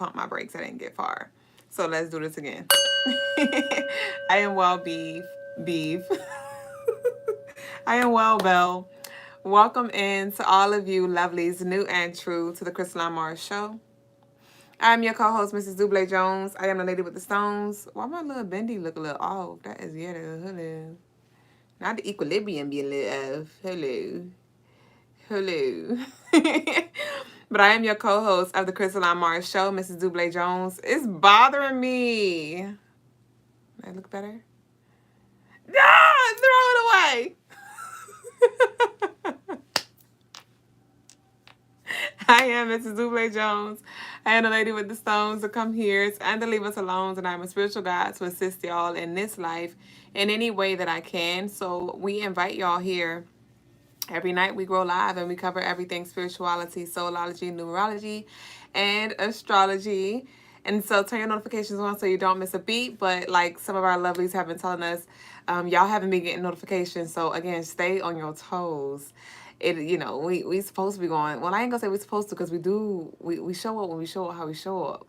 pumped my brakes. I didn't get far. So let's do this again. I am well, beef. I am well, Belle. Welcome in to all of you lovelies, new and true, to the Crystaline Show. I'm your co-host, Mrs. Duüblé Jones. I am the lady with the stones. Why my little bendy look a little off? That is, yeah, hello. Not the equilibrium be a little off. Hello. Hello. But I am your co-host of the Crystaline Show, Mrs. Duüblé Jones. It's bothering me. I look better? Ah, throw it away. I am Mrs. Duüblé Jones. I am the lady with the stones to come here and to leave us alone. And I'm a spiritual guide to assist y'all in this life in any way that I can. So we invite y'all here. Every night we grow live and we cover everything spirituality, soulology, numerology, and astrology. And so turn your notifications on so you don't miss a beat. But like some of our lovelies have been telling us, y'all haven't been getting notifications. So again, stay on your toes. We supposed to be going. Well, I ain't gonna say we're supposed to, because we show up when we show up how we show up.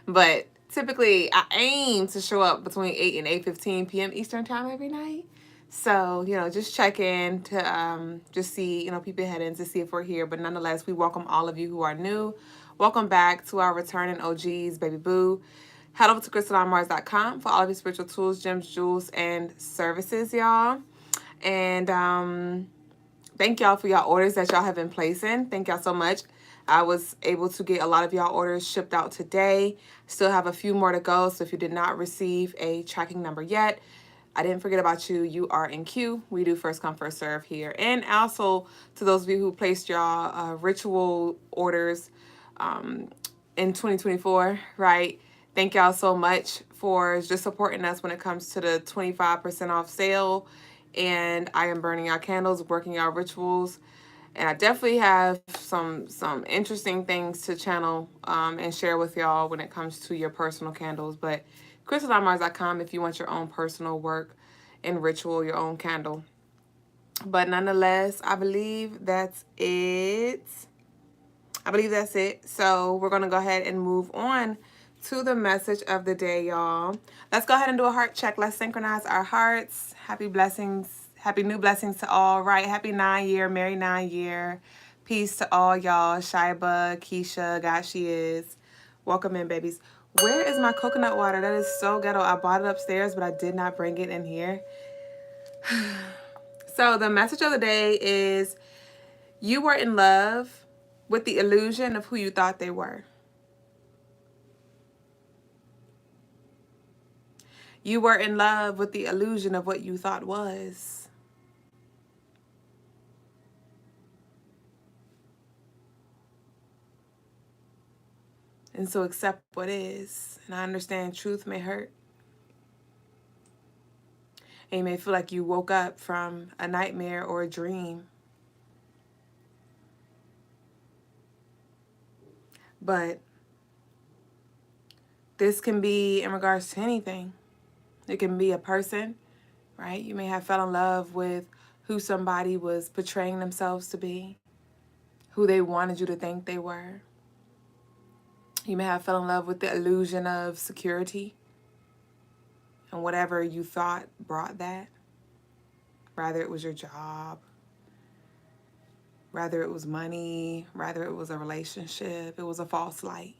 But typically I aim to show up between 8 and 8:15 p.m. Eastern time every night. So, just check in to just see, people head in to see if we're here. But nonetheless, we welcome all of you who are new. Welcome back to our returning OGs, baby boo. Head over to CrystalineMars.com for all of your spiritual tools, gems, jewels, and services, y'all. And thank y'all for y'all orders that y'all have been placing. Thank y'all so much. I was able to get a lot of y'all orders shipped out today. Still have a few more to go. So if you did not receive a tracking number yet, I didn't forget about you. You are in queue. We do first come, first serve here. And also to those of you who placed y'all ritual orders in 2024, right? Thank y'all so much for just supporting us when it comes to the 25% off sale. And I am burning our candles, working our rituals. And I definitely have some interesting things to channel and share with y'all when it comes to your personal candles. But CrystallineMars.com if you want your own personal work and ritual, your own candle. But nonetheless, I believe that's it. So we're going to go ahead and move on to the message of the day, y'all. Let's go ahead and do a heart check. Let's synchronize our hearts. Happy blessings. Happy new blessings to all, right? Happy 9-year, merry 9-year. Peace to all y'all. Shaiba, Keisha, God she is. Welcome in, babies. Where is my coconut water? That is so ghetto. I bought it upstairs, but I did not bring it in here. So the message of the day is, you were in love with the illusion of who you thought they were. You were in love with the illusion of what you thought was. And so accept what is. And I understand truth may hurt. And you may feel like you woke up from a nightmare or a dream. But this can be in regards to anything. It can be a person, right? You may have fell in love with who somebody was portraying themselves to be, who they wanted you to think they were. You may have fell in love with the illusion of security and whatever you thought brought that. Rather it was your job, rather it was money, rather it was a relationship, it was a false light.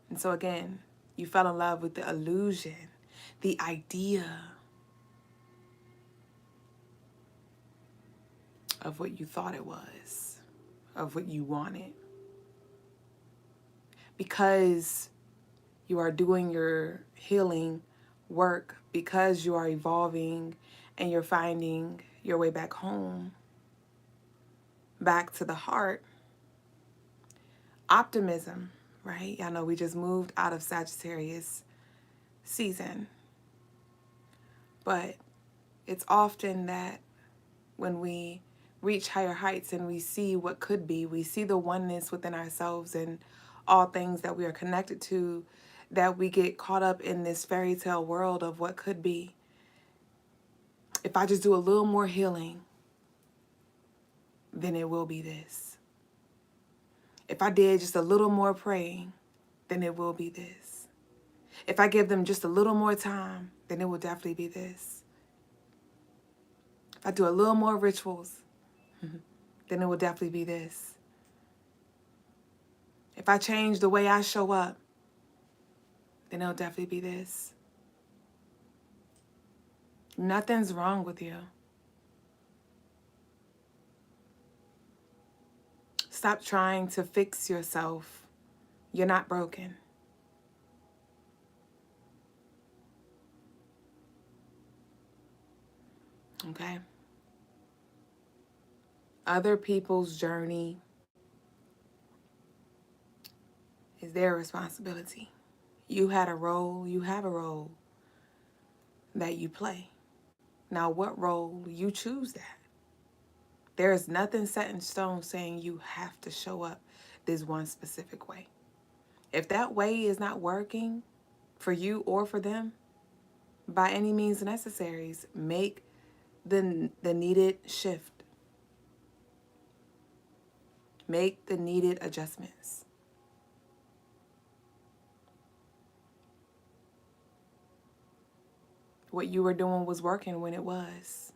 And so again, you fell in love with the illusion, the idea of what you thought it was, of what you wanted. Because you are doing your healing work, because you are evolving and you're finding your way back home, back to the heart. Optimism, right? I know we just moved out of Sagittarius season. But it's often that when we reach higher heights and we see what could be, we see the oneness within ourselves and all things that we are connected to, that we get caught up in this fairy tale world of what could be. If I just do a little more healing, then it will be this. If I did just a little more praying, then it will be this. If I give them just a little more time, then it will definitely be this. If I do a little more rituals, then it will definitely be this. If I change the way I show up, then it'll definitely be this. Nothing's wrong with you. Stop trying to fix yourself. You're not broken. Okay? Other people's journey is their responsibility. You had a role, you have a role that you play. Now, what role you choose that? There is nothing set in stone saying you have to show up this one specific way. If that way is not working for you or for them, by any means necessary, make the needed shift. Make the needed adjustments. What you were doing was working when it was.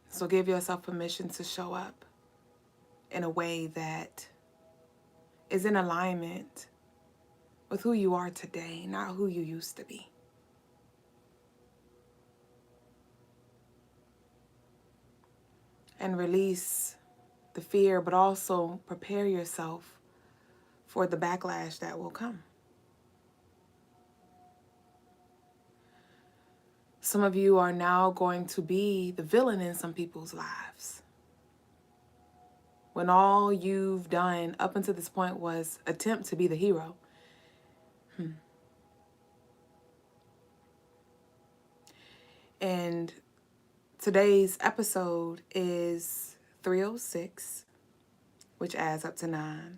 So give yourself permission to show up in a way that is in alignment with who you are today, not who you used to be. And release the fear, but also prepare yourself for the backlash that will come. Some of you are now going to be the villain in some people's lives, when all you've done up until this point was attempt to be the hero. And today's episode is 306, which adds up to 9.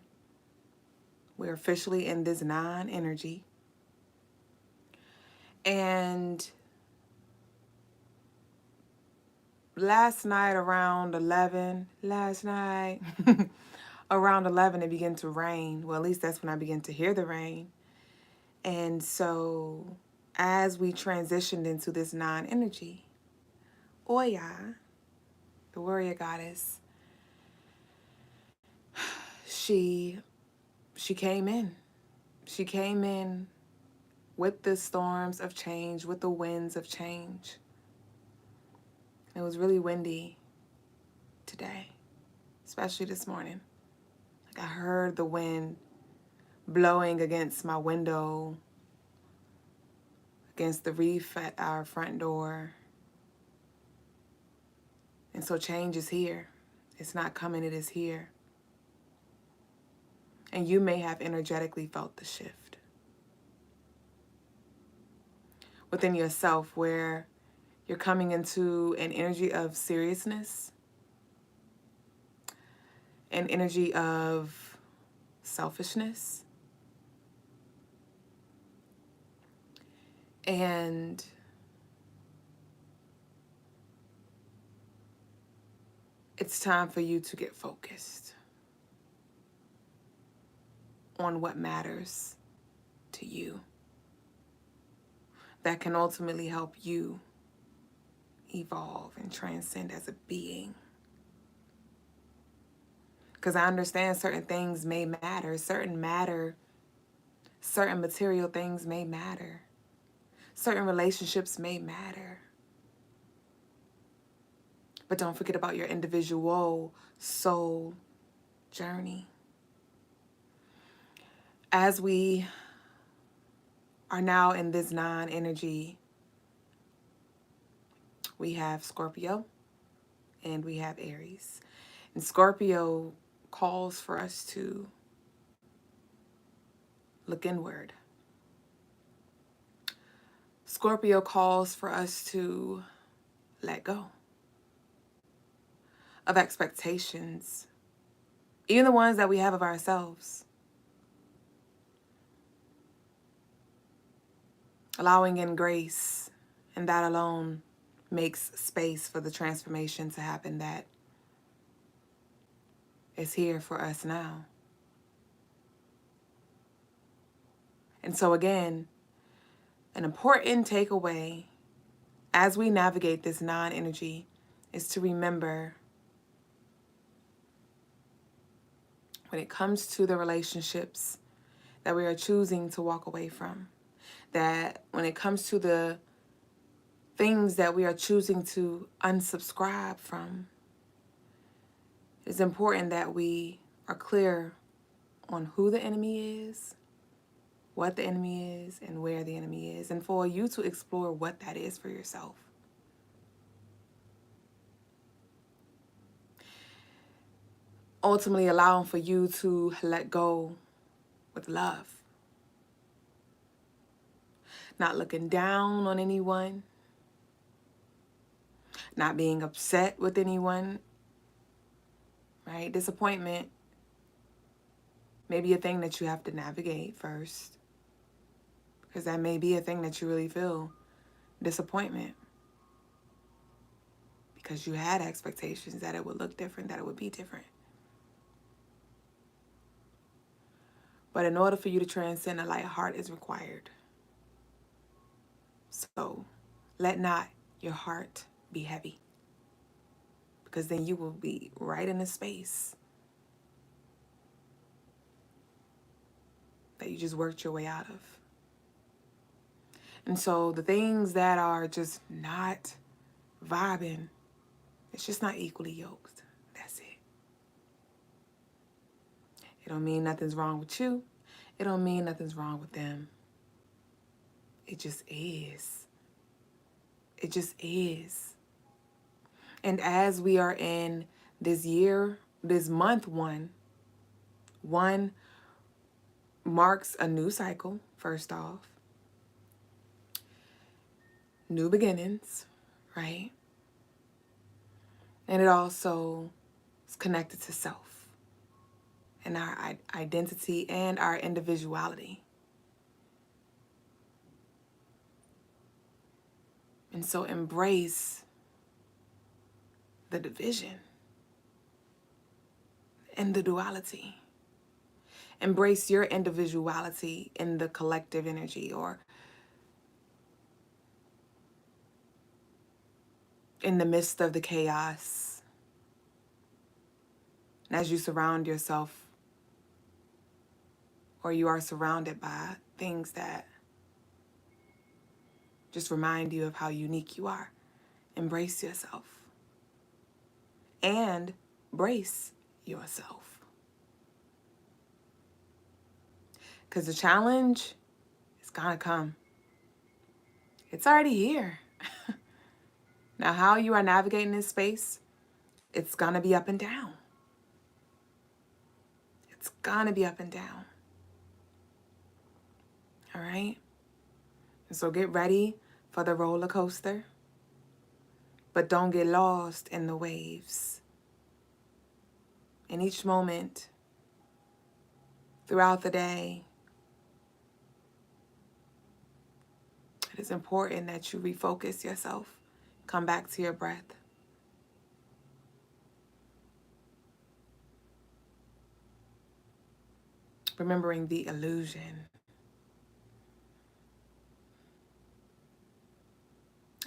We're officially in this 9 energy. And last night around 11, around 11, it began to rain. Well, at least that's when I began to hear the rain. And so as we transitioned into this 9 energy, Oya, the warrior goddess, she came in. She came in with the storms of change, with the winds of change. It was really windy today, especially this morning. Like I heard the wind blowing against my window, against the reef at our front door. And so change is here. It's not coming, it is here. And you may have energetically felt the shift within yourself, where you're coming into an energy of seriousness, an energy of selfishness, and it's time for you to get focused on what matters to you, that can ultimately help you evolve and transcend as a being. Because I understand certain things may matter, certain material things may matter, certain relationships may matter. But don't forget about your individual soul journey. As we are now in this 9 energy, we have Scorpio and we have Aries. And Scorpio calls for us to look inward. Scorpio calls for us to let go of expectations, even the ones that we have of ourselves. Allowing in grace, and that alone makes space for the transformation to happen that is here for us now. And so again, an important takeaway as we navigate this non-energy is to remember when it comes to the relationships that we are choosing to walk away from, that when it comes to the things that we are choosing to unsubscribe from, it's important that we are clear on who the enemy is, what the enemy is, and where the enemy is, and for you to explore what that is for yourself. Ultimately allowing for you to let go with love. Not looking down on anyone, not being upset with anyone, right? Disappointment may be a thing that you have to navigate first, because that may be a thing that you really feel, disappointment, because you had expectations that it would look different, that it would be different. But in order for you to transcend, a light heart is required. So let not your heart be heavy, because then you will be right in a space that you just worked your way out of. And so the things that are just not vibing, it's just not equally yoked. That's it. It don't mean nothing's wrong with you. It don't mean nothing's wrong with them. It just is. It just is. And as we are in this year, this month one marks a new cycle, first off. New beginnings, right? And it also is connected to self and our identity and our individuality. And so embrace the division and the duality. Embrace your individuality in the collective energy, or in the midst of the chaos. And as you surround yourself, or you are surrounded by things that just remind you of how unique you are, embrace yourself and brace yourself. Because the challenge is gonna come. It's already here. Now, how you are navigating this space, it's gonna be up and down. It's gonna be up and down. All right? So get ready for the roller coaster, but don't get lost in the waves. In each moment throughout the day, it is important that you refocus yourself, come back to your breath. Remembering the illusion.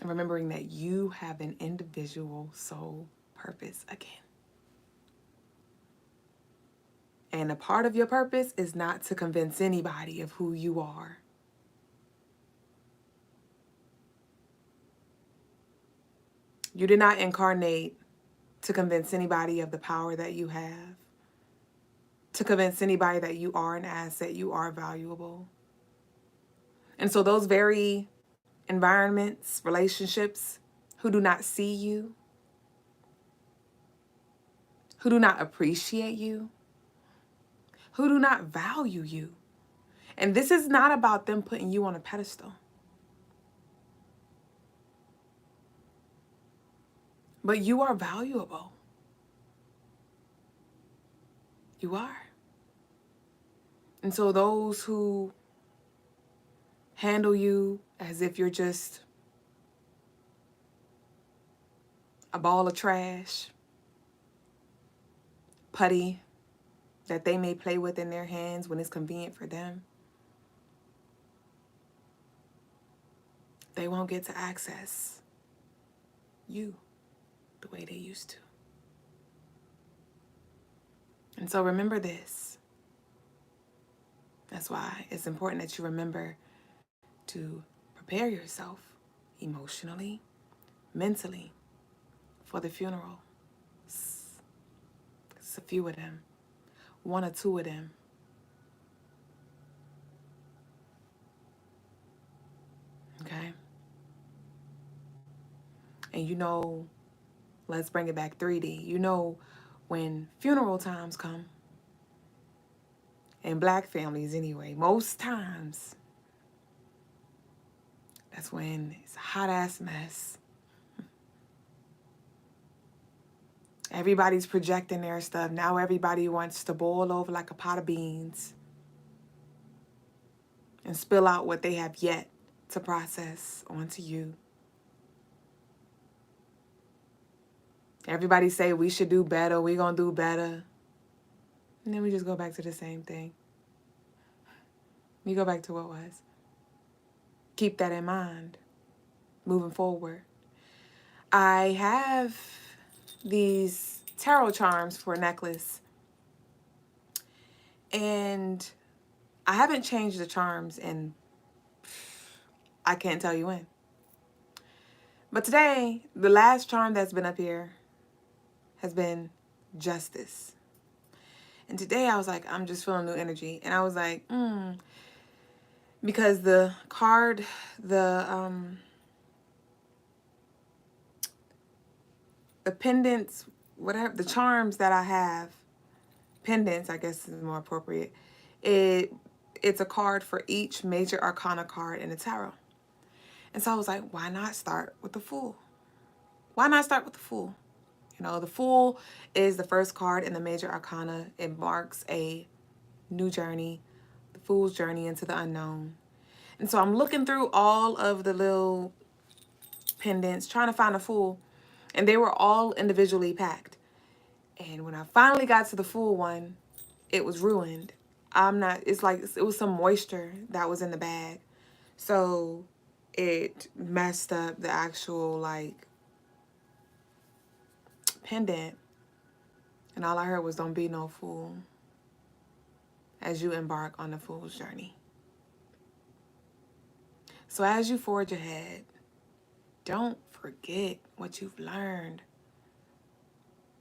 And remembering that you have an individual soul purpose again. And a part of your purpose is not to convince anybody of who you are. You did not incarnate to convince anybody of the power that you have, to convince anybody that you are an asset, you are valuable. And so those very environments, relationships, who do not see you, who do not appreciate you, who do not value you. And this is not about them putting you on a pedestal. But you are valuable. You are. And so those who handle you as if you're just a ball of trash, putty that they may play with in their hands when it's convenient for them, they won't get to access you the way they used to. And so remember this. That's why it's important that you remember to prepare yourself emotionally, mentally for the funeral. It's a few of them, one or two of them. Okay? And you know, let's bring it back 3D. You know, when funeral times come, in Black families anyway, most times, that's when it's a hot ass mess. Everybody's projecting their stuff. Now everybody wants to boil over like a pot of beans and spill out what they have yet to process onto you. Everybody say we should do better, we gonna do better. And then we just go back to the same thing. We go back to what was. Keep that in mind moving forward. I have these tarot charms for a necklace. And I haven't changed the charms in, I can't tell you when. But today, the last charm that's been up here has been justice. And today I was like, I'm just feeling new energy. And I was like, because the card, the pendants, whatever, the charms that I have, pendants, I guess is more appropriate, it's a card for each major arcana card in the tarot. And so I was like, why not start with the Fool? Why not start with the Fool? You know, the Fool is the first card in the major arcana. It marks a new journey, the Fool's journey into the unknown. And so I'm looking through all of the little pendants, trying to find a Fool, and they were all individually packed. And when I finally got to the Fool one, it was ruined. It's like it was some moisture that was in the bag. So it messed up the actual like pendant. And all I heard was, don't be no fool as you embark on the Fool's journey. So as you forge ahead, don't forget what you've learned.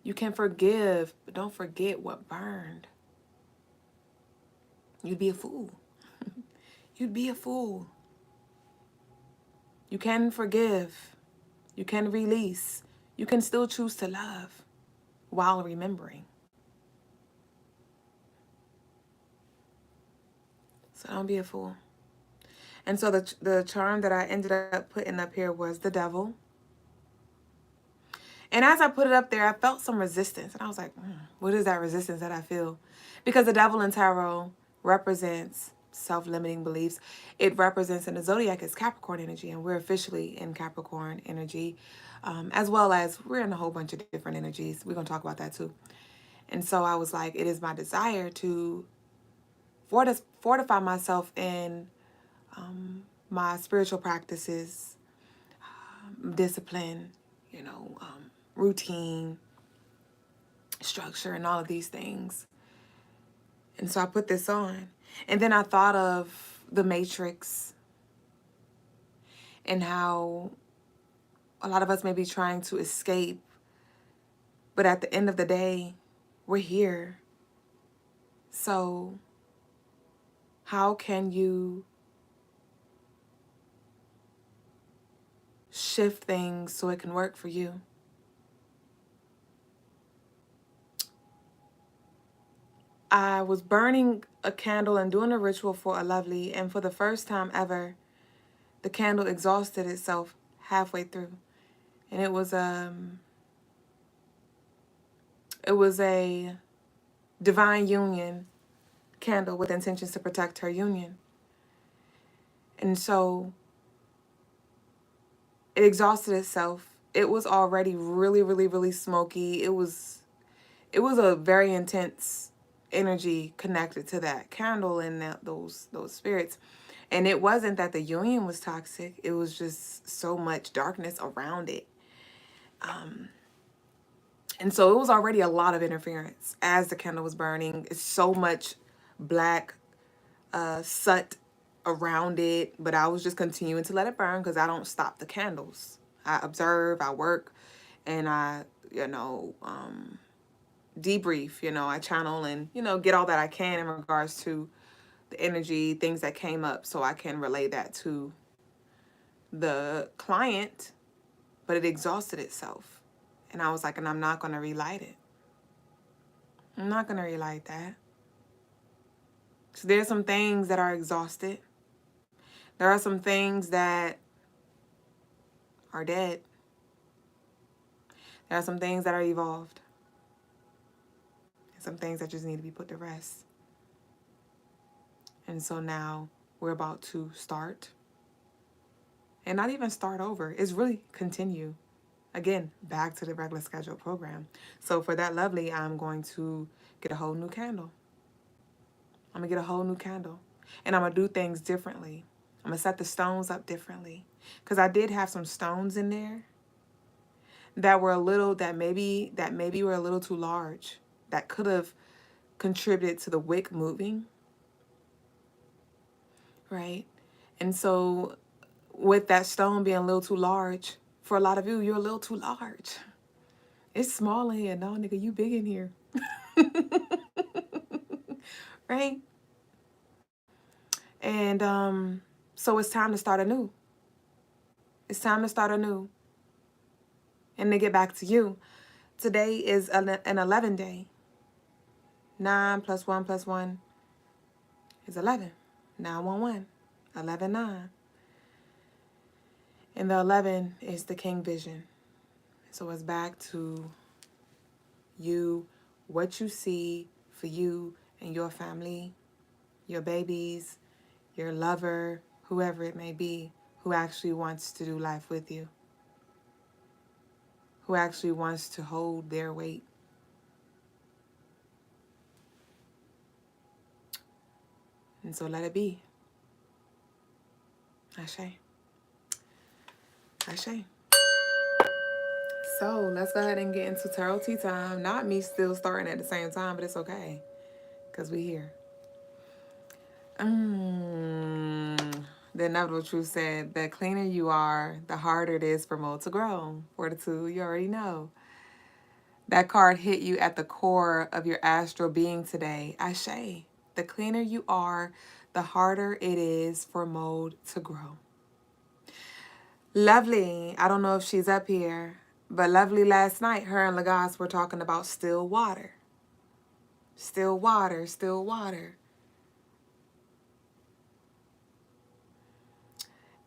You can forgive, but don't forget what burned. You'd be a fool. You'd be a fool. You can forgive. You can release. You can still choose to love while remembering. So don't be a fool. And so the charm that I ended up putting up here was the Devil. And as I put it up there, I felt some resistance. And I was like, what is that resistance that I feel? Because the Devil in tarot represents self-limiting beliefs. It represents in the zodiac as Capricorn energy. And we're officially in Capricorn energy. As well as we're in a whole bunch of different energies. We're going to talk about that too. And so I was like, it is my desire to fortify myself in my spiritual practices, discipline, routine, structure, and all of these things. And so I put this on. And then I thought of the Matrix and how a lot of us may be trying to escape, but at the end of the day, we're here. So how can you shift things so it can work for you? I was burning a candle and doing a ritual for a lovely, and for the first time ever, the candle exhausted itself halfway through. And it was a divine union candle with intentions to protect her union. And so it exhausted itself. It was already really, really, really smoky. It was a very intense energy connected to that candle and those spirits. And it wasn't that the union was toxic. It was just so much darkness around it. And so it was already a lot of interference as the candle was burning. It's so much black soot around it. But I was just continuing to let it burn because I don't stop the candles. I observe, I work, and I, debrief, I channel and, get all that I can in regards to the energy, things that came up so I can relay that to the client, but it exhausted itself. And I was like, and I'm not going to relight it. I'm not going to relight that. So there's some things that are exhausted. There are some things that are dead. There are some things that are evolved. And some things that just need to be put to rest. And so now we're about to start. And not even start over. It's really continue. Again, back to the regular scheduled program. So for that lovely, I'm going to get a whole new candle. I'm going to get a whole new candle. And I'm going to do things differently. I'm going to set the stones up differently. Because I did have some stones in there that were maybe were a little too large. That could have contributed to the wick moving. Right? And so with that stone being a little too large, for a lot of you, you're a little too large. It's small in here. No, nigga, you big in here. Right? And so it's time to start anew. It's time to start anew. And to get back to you, today is an 11 day. 9 plus 1 plus 1 is 11. 911. 11 9. And the 11 is the King Vision. So it's back to you, what you see for you and your family, your babies, your lover, whoever it may be, who actually wants to do life with you, who actually wants to hold their weight. And so let it be. Ashe. Ashe. So let's go ahead and get into tarot tea time. Not me still starting at the same time, but it's okay. Because we here. The inevitable truth said, the cleaner you are, the harder it is for mold to grow. 42, you already know. That card hit you at the core of your astral being today. Ashe. The cleaner you are, the harder it is for mold to grow. Lovely. I don't know if she's up here, but Lovely last night, her and Logas were talking about still water. Still water, still water.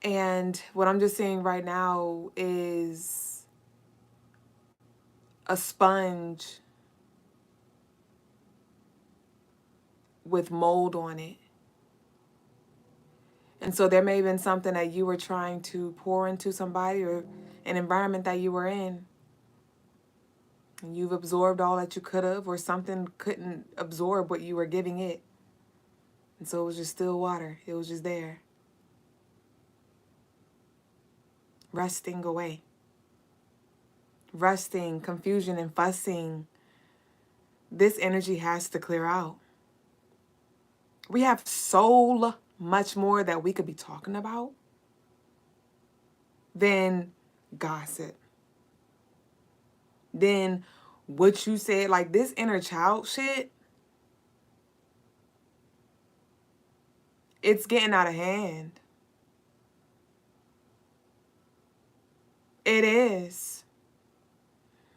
And what I'm just seeing right now is a sponge with mold on it. And so there may have been something that you were trying to pour into somebody or an environment that you were in. And you've absorbed all that you could have, or something couldn't absorb what you were giving it. And so it was just still water. It was just there. Rusting away. Rusting, confusion, and fussing. This energy has to clear out. We have so much more that we could be talking about than gossip. Then what you said, like this inner child shit, it's getting out of hand. It is.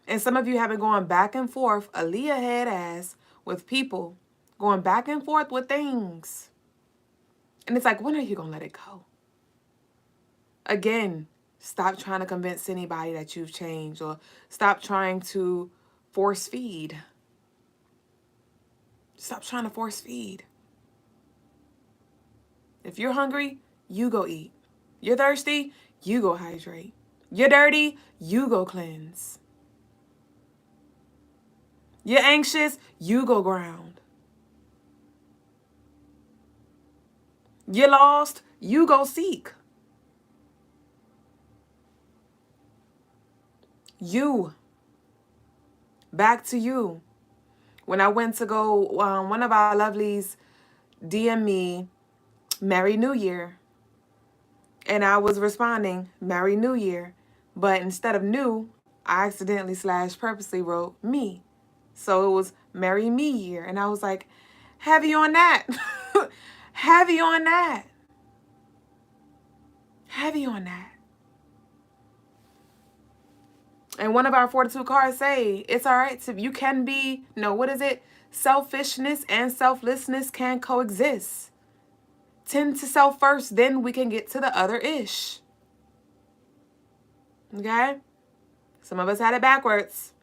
And some of you have been going back and forth, Aaliyah head ass, with people, going back and forth with things. And it's like, when are you going to let it go? Again, stop trying to convince anybody that you've changed, or stop trying to force feed. Stop trying to force feed. If you're hungry, you go eat. You're thirsty, you go hydrate. You're dirty, you go cleanse. You're anxious, you go ground. You're lost, You go seek. You. Back to you. When I went to go, one of our lovelies DM me, Merry New Year. And I was responding, Merry New Year. But instead of new, I accidentally / purposely wrote me. So it was Merry Me Year. And I was like, heavy on that. Heavy on that. Heavy on that. And one of our 42 cards say, it's all right to, you can be, no, what is it? Selfishness and selflessness can coexist. Tend to self first, then we can get to the other ish. Okay? Some of us had it backwards.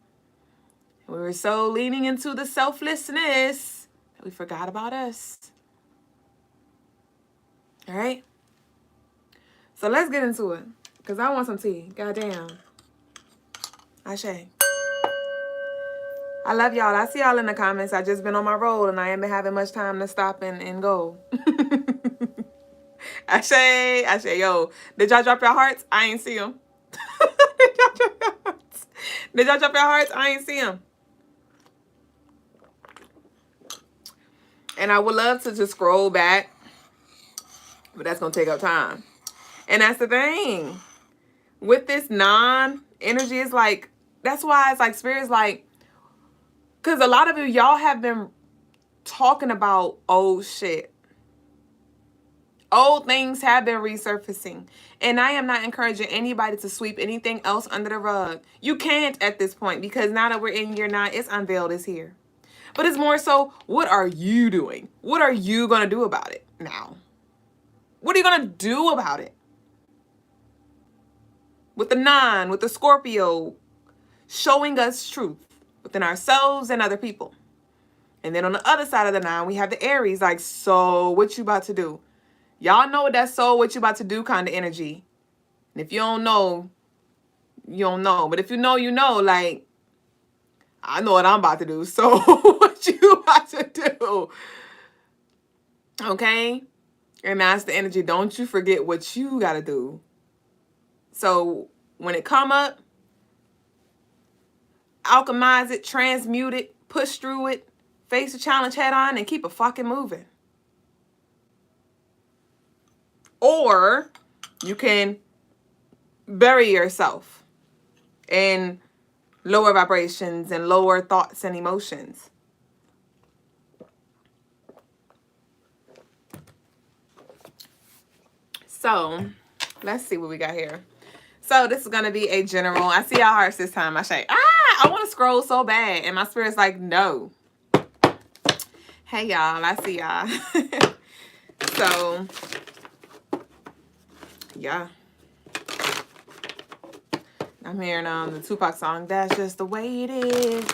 We were so leaning into the selflessness that we forgot about us. All right? So let's get into it. Because I want some tea. Goddamn. Ashe. I love y'all. I see y'all in the comments. I just been on my roll and I ain't been having much time to stop and go. Ashe. Ashe. Yo, did y'all drop your hearts? I ain't see them. Did y'all drop your hearts? Did y'all drop your hearts? I ain't see them. And I would love to just scroll back, but that's going to take up time. And that's the thing. With this non-energy, it's like, that's why it's like Spirit's like, because a lot of y'all have been talking about old shit. Old things have been resurfacing. And I am not encouraging anybody to sweep anything else under the rug. You can't at this point, because now that we're in year 9, it's unveiled, it's here. But it's more so, what are you doing? What are you going to do about it now? What are you going to do about it? With the 9, with the Scorpio, showing us truth within ourselves and other people. And then on the other side of the 9, we have the Aries, like, so what you about to do? Y'all know what that so what you about to do kind of energy. And if you don't know, you don't know. But if you know, you know, like, I know what I'm about to do. So what you about to do? Okay? And that's the energy. Don't you forget what you got to do. So when it come up, alchemize it, transmute it, push through it, face the challenge head on, and keep it fucking moving. Or you can bury yourself in lower vibrations and lower thoughts and emotions. So let's see what we got here. So this is going to be a general. I see y'all hearts this time. I say, I want to scroll so bad. And my spirit's like, no. Hey, y'all. I see y'all. So, yeah. I'm hearing the Tupac song. That's just the way it is.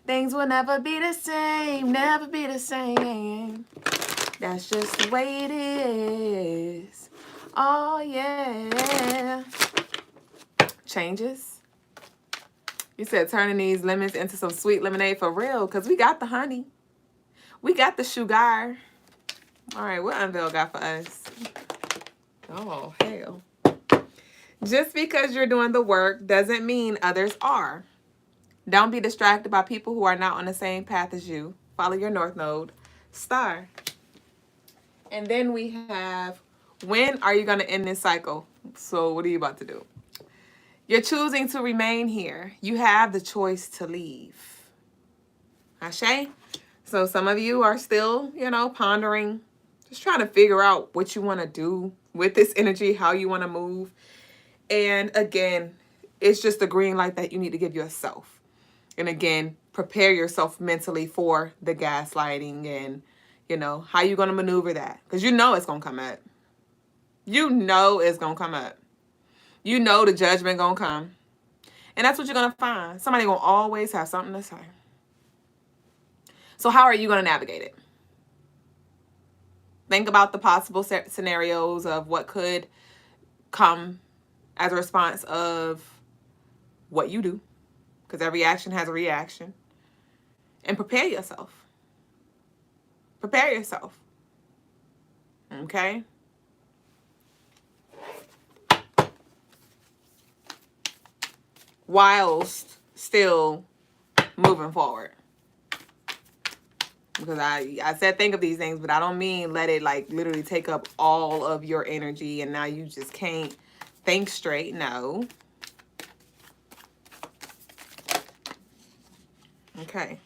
Things will never be the same. Never be the same. That's just the way it is. Oh, yeah. Changes. You said turning these lemons into some sweet lemonade for real, because we got the honey. We got the sugar. All right, what Unveil got for us? Oh, hell. Just because you're doing the work doesn't mean others are. Don't be distracted by people who are not on the same path as you. Follow your North Node. Star. And then we have, when are you going to end this cycle? So what are you about to do? You're choosing to remain here. You have the choice to leave. Ashe? So some of you are still, pondering, just trying to figure out what you want to do with this energy, how you want to move. And again, it's just a green light that you need to give yourself. And again, prepare yourself mentally for the gaslighting and, how you going to maneuver that. Because it's going to come up. It's going to come up. The judgment going to come. And that's what you're going to find. Somebody going to always have something to say. So how are you going to navigate it? Think about the possible scenarios of what could come as a response of what you do. Because every action has a reaction. And prepare yourself. Prepare yourself. Okay? Whilst still moving forward. Because I said think of these things, but I don't mean let it like literally take up all of your energy and now you just can't think straight. No. Okay.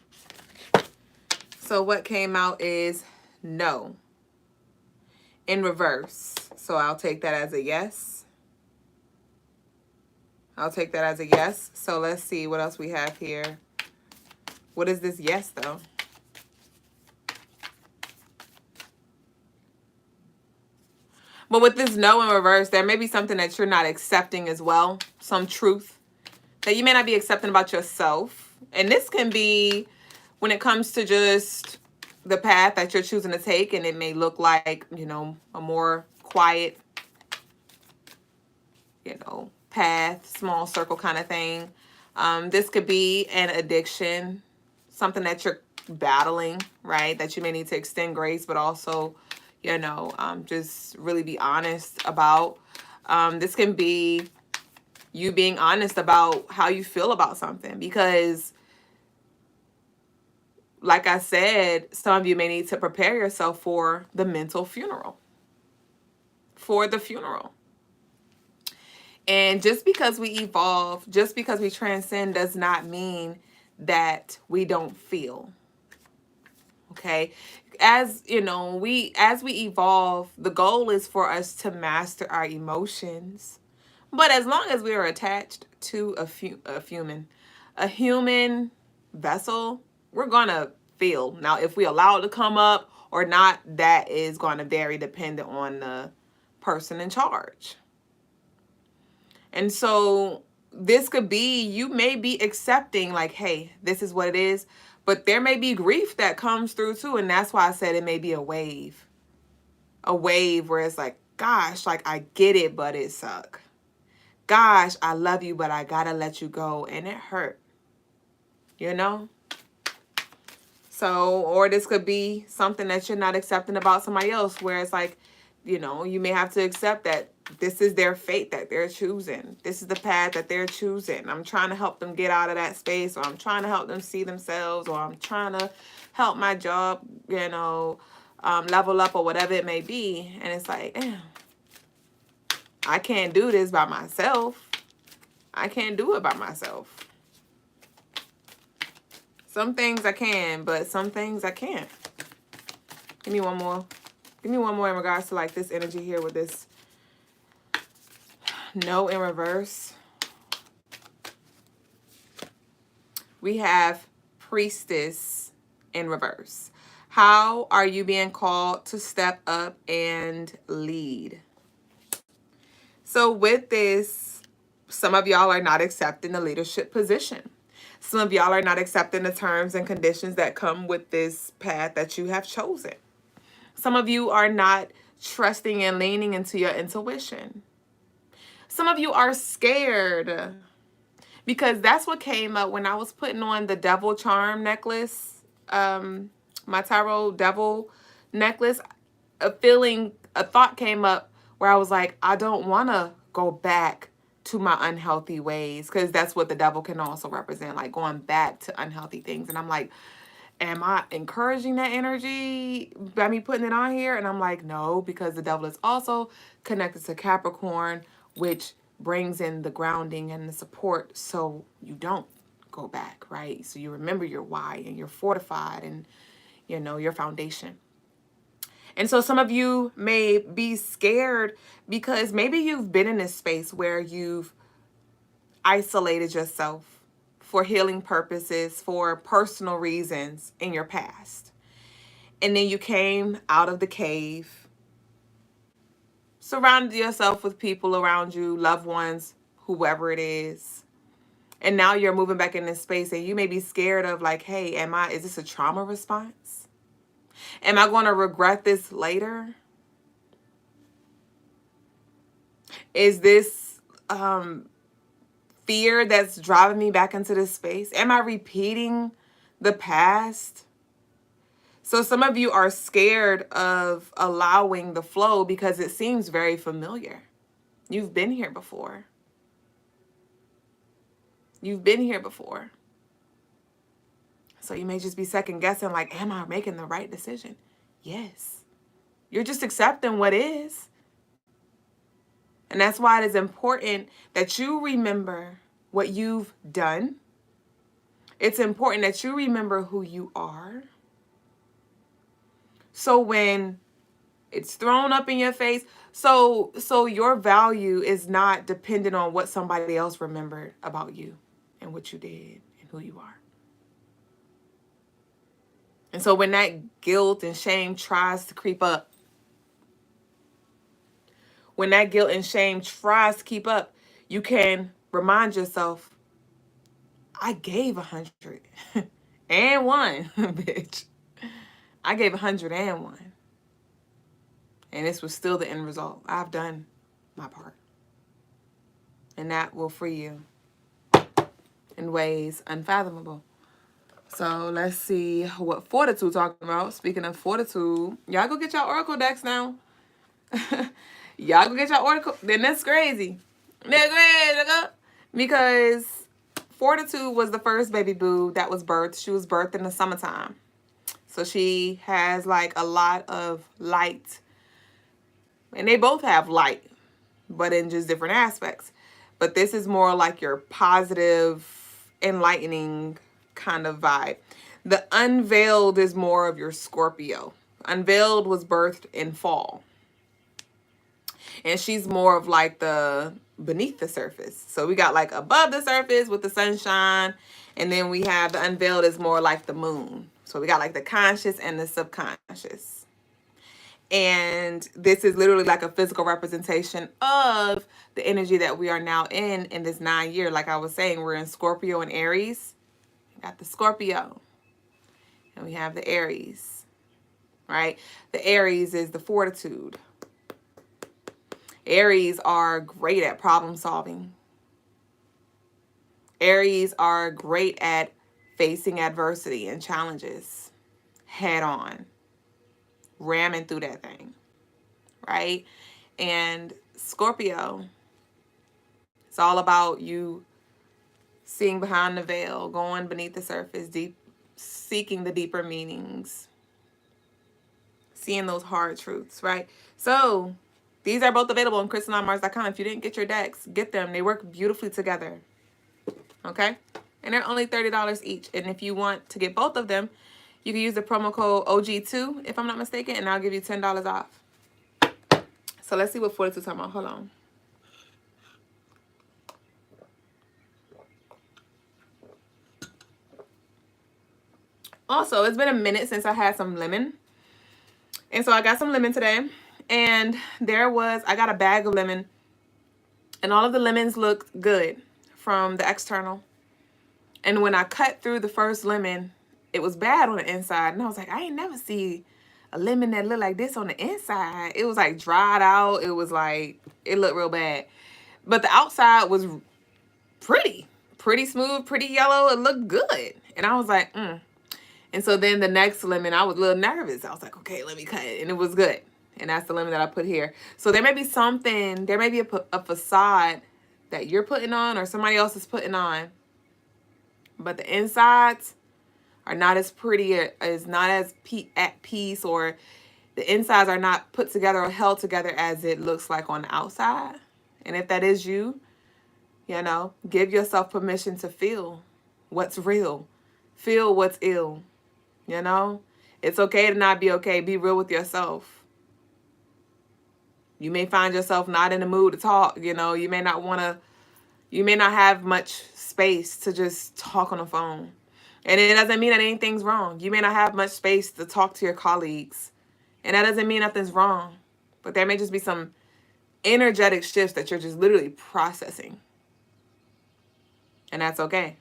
So what came out is no. In reverse. So I'll take that as a yes. I'll take that as a yes. So let's see what else we have here. What is this yes though? But with this no in reverse, there may be something that you're not accepting as well. Some truth that you may not be accepting about yourself. And this can be when it comes to just the path that you're choosing to take. And it may look like, you know, a more quiet, you know, path, small circle kind of thing. This could be an addiction, something that you're battling, right? That you may need to extend grace, but also, you know, just really be honest about. This can be you being honest about how you feel about something, because like I said, some of you may need to prepare yourself for the mental funeral, for the funeral. And just because we evolve, just because we transcend does not mean that we don't feel. Okay? As you know, as we evolve, the goal is for us to master our emotions. But as long as we are attached to a human vessel, we're going to feel. Now, if we allow it to come up or not, that is going to vary dependent on the person in charge. And so this could be, you may be accepting like, hey, this is what it is. But there may be grief that comes through too. And that's why I said it may be a wave. A wave where it's like, gosh, like I get it, but it suck. Gosh, I love you, but I gotta let you go. And it hurt. You know? So, or this could be something that you're not accepting about somebody else, where it's like, you know, you may have to accept that this is their fate that they're choosing. This is the path that they're choosing. I'm trying to help them get out of that space, or I'm trying to help them see themselves, or I'm trying to help my job, you know, level up, or whatever it may be. And it's like, I can't do this by myself. I can't do it by myself. Some things I can, but some things I can't. Give me one more. Give me one more in regards to like this energy here with this no in reverse. We have Priestess in reverse. How are you being called to step up and lead? So with this, some of y'all are not accepting the leadership position. Some of y'all are not accepting the terms and conditions that come with this path that you have chosen. Some of you are not trusting and leaning into your intuition. Some of you are scared, because that's what came up when I was putting on the devil charm necklace, my tarot devil necklace. A thought came up where I was like, I don't want to go back to my unhealthy ways, because that's what the devil can also represent, like going back to unhealthy things. And I'm like, am I encouraging that energy by me putting it on here? And I'm like, no, because the devil is also connected to Capricorn, which brings in the grounding and the support, so you don't go back, right? So you remember your why and you're fortified and, you know, your foundation. And so some of you may be scared because maybe you've been in this space where you've isolated yourself for healing purposes, for personal reasons in your past. And then you came out of the cave, surrounded yourself with people around you, loved ones, whoever it is. And now you're moving back in this space and you may be scared of like, hey, is this a trauma response? Am I going to regret this later? Is this fear that's driving me back into this space? Am I repeating the past? So some of you are scared of allowing the flow because it seems very familiar. You've been here before. You've been here before. So you may just be second guessing, like, am I making the right decision? Yes. You're just accepting what is. And that's why it is important that you remember what you've done. It's important that you remember who you are. So when it's thrown up in your face, so your value is not dependent on what somebody else remembered about you and what you did and who you are. And so when that guilt and shame tries to creep up, when that guilt and shame tries to keep up, you can remind yourself, I gave 100 and one, bitch. I gave 101. And this was still the end result. I've done my part. And that will free you in ways unfathomable. So let's see what fortitude talking about. Speaking of fortitude, y'all go get y'all oracle decks now. Y'all go get y'all oracle. Then that's crazy. That's crazy. Because Fortitude was the first baby boo that was birthed. She was birthed in the summertime. So she has like a lot of light. And they both have light, but in just different aspects. But this is more like your positive, enlightening kind of vibe. The Unveiled is more of your Scorpio. Unveiled was birthed in fall. And she's more of like the beneath the surface. So we got like above the surface with the sunshine. And then we have the Unveiled is more like the moon. So we got like the conscious and the subconscious. And this is literally like a physical representation of the energy that we are now in this 9 year. Like I was saying, we're in Scorpio and Aries. We got the Scorpio. And we have the Aries. Right? The Aries is the fortitude. Aries are great at problem solving. Aries are great at facing adversity and challenges head on, ramming through that thing, right? And Scorpio, it's all about you seeing behind the veil, going beneath the surface, deep, seeking the deeper meanings, seeing those hard truths, right? So these are both available on crystalinemars.com. If you didn't get your decks, get them. They work beautifully together. Okay? And they're only $30 each. And if you want to get both of them, you can use the promo code OG2, if I'm not mistaken, and I'll give you $10 off. So let's see what Fortitude's talking about. Hold on. Also, it's been a minute since I had some lemon. And so I got some lemon today. And I got a bag of lemon. And all of the lemons looked good from the external. And when I cut through the first lemon, it was bad on the inside. And I was like, I ain't never see a lemon that looked like this on the inside. It was like dried out. It was like, it looked real bad. But the outside was pretty smooth, pretty yellow. It looked good. And I was like, And so then the next lemon, I was a little nervous. I was like, okay, let me cut it. And it was good. And that's the lemon that I put here. So there may be something, there may be a facade that you're putting on or somebody else is putting on. But the insides are not as pretty, is not as at peace, or the insides are not put together or held together as it looks like on the outside. And if that is you, give yourself permission to feel what's real. Feel what's ill. It's okay to not be okay. Be real with yourself. You may find yourself not in the mood to talk. You may not have much space to just talk on the phone. And it doesn't mean that anything's wrong. You may not have much space to talk to your colleagues. And that doesn't mean nothing's wrong. But there may just be some energetic shifts that you're just literally processing. And that's okay.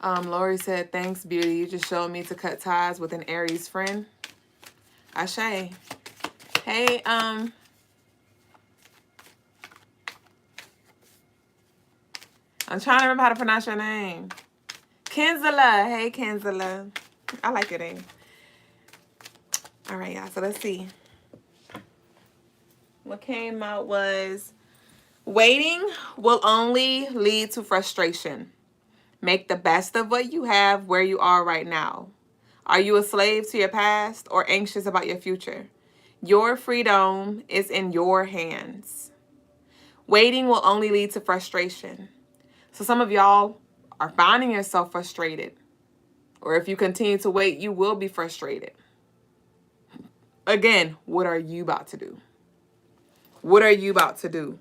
Lori said, thanks, beauty. You just showed me to cut ties with an Aries friend. Ashe. Hey, I'm trying to remember how to pronounce your name. Kenzela. Hey, Kenzela. I like your name. All right, y'all. So let's see. What came out was waiting will only lead to frustration. Make the best of what you have where you are right now. Are you a slave to your past or anxious about your future? Your freedom is in your hands. Waiting will only lead to frustration. So some of y'all are finding yourself frustrated. Or if you continue to wait, you will be frustrated. Again, what are you about to do? What are you about to do?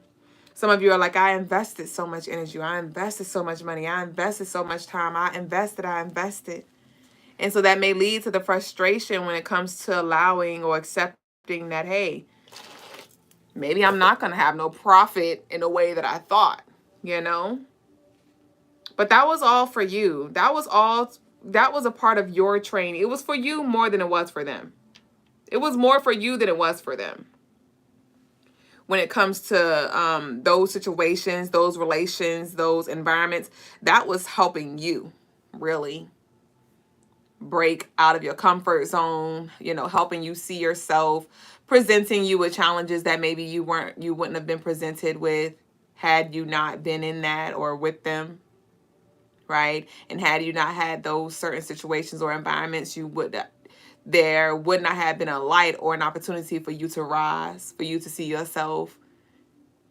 Some of you are like, I invested so much energy. I invested so much money. I invested so much time. I invested. And so that may lead to the frustration when it comes to allowing or accepting that, hey, maybe I'm not going to have no profit in the way that I thought, you know? But that was all for you. That was a part of your training. It was for you more than it was for them. It was more for you than it was for them. When it comes to those situations, those relations, those environments, that was helping you really break out of your comfort zone, you know, helping you see yourself, presenting you with challenges that maybe you wouldn't have been presented with had you not been in that or with them, right? And had you not had those certain situations or environments, there would not have been a light or an opportunity for you to rise, for you to see yourself,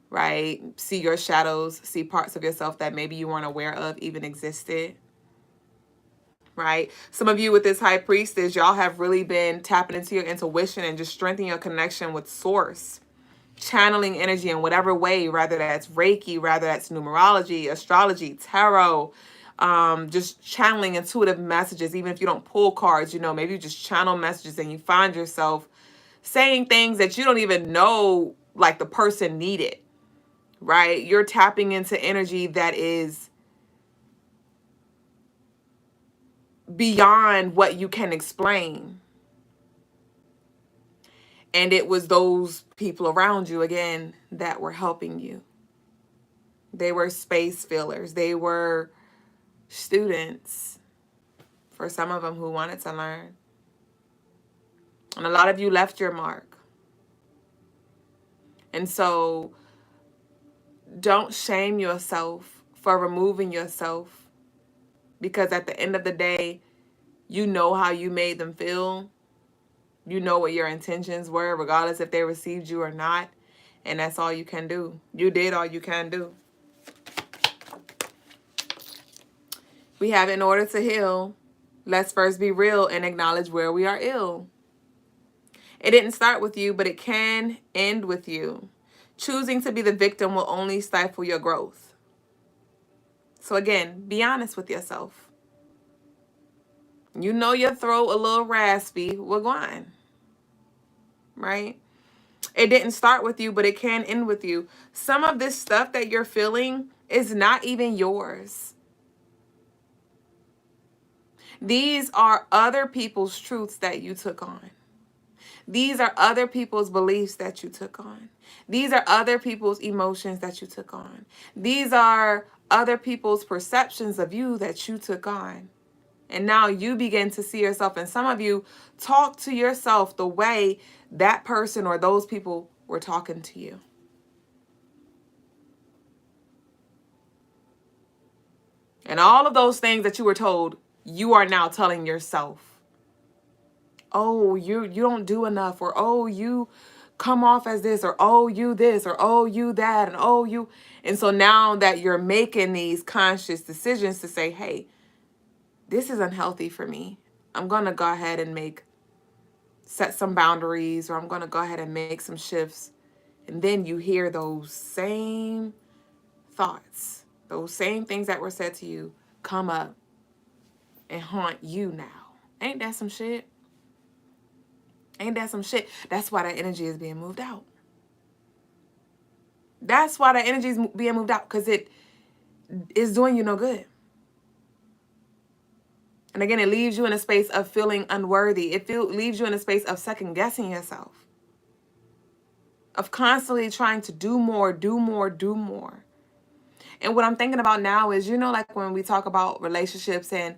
right? See your shadows, see parts of yourself that maybe you weren't aware of even existed. Right? Some of you with this high priestess, y'all have really been tapping into your intuition and just strengthening your connection with source, channeling energy in whatever way, rather that's Reiki, rather that's numerology, astrology, tarot, just channeling intuitive messages. Even if you don't pull cards, you know, maybe you just channel messages and you find yourself saying things that you don't even know like the person needed, right? You're tapping into energy that is beyond what you can explain. And it was those people around you, again, that were helping you. They were space fillers. They were students, for some of them, who wanted to learn. And a lot of you left your mark. And so don't shame yourself for removing yourself, because at the end of the day, you know how you made them feel. You know what your intentions were, regardless if they received you or not. And that's all you can do. You did all you can do. We have, in order to heal, let's first be real and acknowledge where we are ill. It didn't start with you, but it can end with you. Choosing to be the victim will only stifle your growth. So again, be honest with yourself. You know your throat a little raspy. We're going. Right? It didn't start with you, but it can end with you. Some of this stuff that you're feeling is not even yours. These are other people's truths that you took on. These are other people's beliefs that you took on. These are other people's emotions that you took on. These are other people's perceptions of you that you took on. And now you begin to see yourself, and some of you talk to yourself the way that person or those people were talking to you. And all of those things that you were told, you are now telling yourself. Oh, you don't do enough, or oh, you come off as this, or oh, you this, or oh, you that, and oh, you. And so now that you're making these conscious decisions to say, hey, this is unhealthy for me. I'm going to go ahead and set some boundaries, or I'm going to go ahead and make some shifts. And then you hear those same thoughts, those same things that were said to you come up and haunt you now. Ain't that some shit? Ain't that some shit? That's why that energy is being moved out. That's why that energy is being moved out, because it is doing you no good. And again, it leaves you in a space of feeling unworthy. It leaves you in a space of second guessing yourself, of constantly trying to do more, do more, do more. And what I'm thinking about now is, you know, like when we talk about relationships, and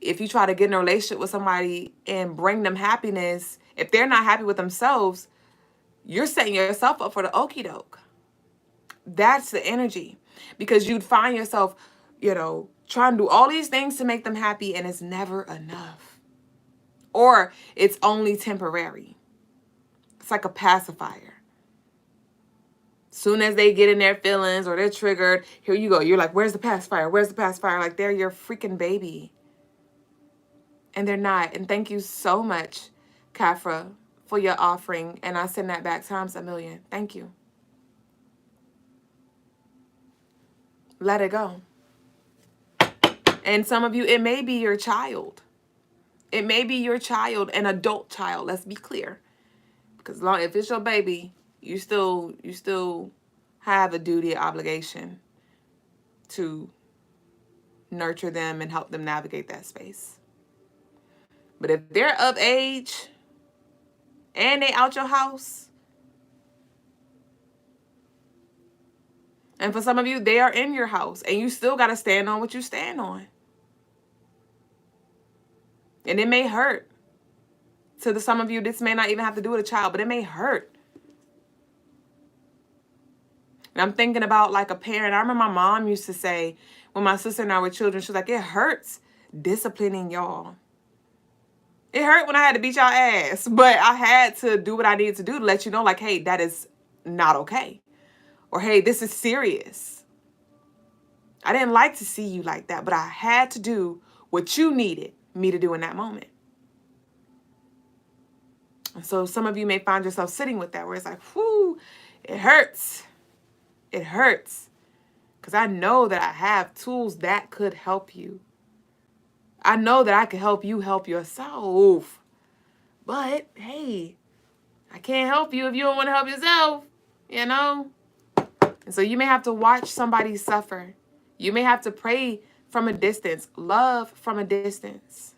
if you try to get in a relationship with somebody and bring them happiness, if they're not happy with themselves, you're setting yourself up for the okie doke. That's the energy. Because you'd find yourself, you know, trying to do all these things to make them happy, and it's never enough. Or it's only temporary. It's like a pacifier. Soon as they get in their feelings or they're triggered, here you go. You're like, where's the pacifier? Where's the pacifier? Like, they're your freaking baby. And they're not. And thank you so much, Kafra, for your offering. And I send that back times a million. Thank you. Let it go. And some of you, it may be your child. It may be your child, an adult child. Let's be clear. Because if it's your baby, you still have a duty, obligation to nurture them and help them navigate that space. But if they're of age and they out your house, and for some of you, they are in your house, and you still got to stand on what you stand on. And it may hurt. To some of you, this may not even have to do with a child, but it may hurt. And I'm thinking about like a parent. I remember my mom used to say, when my sister and I were children, she was like, it hurts disciplining y'all. It hurt when I had to beat y'all ass, but I had to do what I needed to do to let you know, like, hey, that is not okay. Or, hey, this is serious. I didn't like to see you like that, but I had to do what you needed me to do in that moment. And so some of you may find yourself sitting with that, where it's like, whoo, it hurts. It hurts. Because I know that I have tools that could help you. I know that I can help you help yourself. But, hey, I can't help you if you don't want to help yourself, you know? And so you may have to watch somebody suffer. You may have to pray from a distance, love from a distance.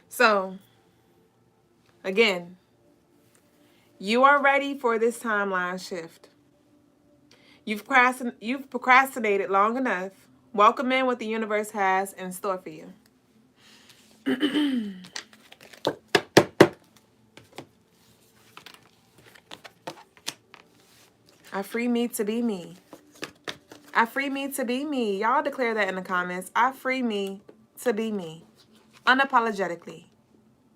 So, again, you are ready for this timeline shift. You've procrastinated long enough. Welcome in what the universe has in store for you. I free me to be me. I free me to be me. Y'all declare that in the comments. I free me to be me. Unapologetically.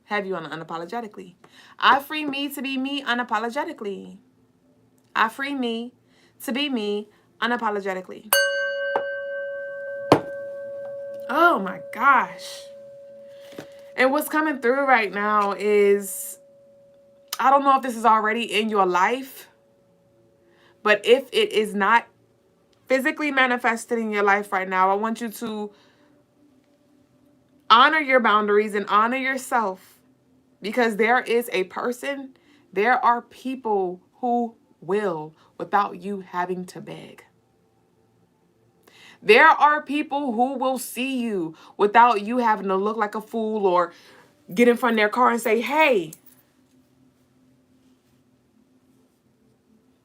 Have you on unapologetically. I free me to be me unapologetically. I free me to be me unapologetically. Oh my gosh. And what's coming through right now is, I don't know if this is already in your life, but if it is not physically manifested in your life right now, I want you to honor your boundaries and honor yourself, because there is a person, there are people who will without you having to beg. There are people who will see you without you having to look like a fool or get in front of their car and say, hey.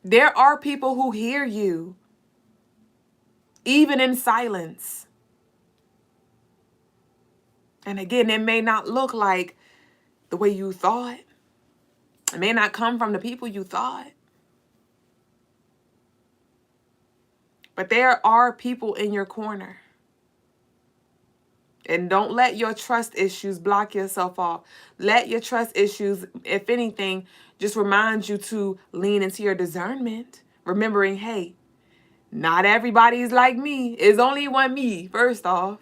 There are people who hear you, even in silence. And again, it may not look like the way you thought. It may not come from the people you thought. But there are people in your corner. And don't let your trust issues block yourself off. Let your trust issues, if anything, just remind you to lean into your discernment. Remembering, hey, not everybody's like me. It's only one me, first off.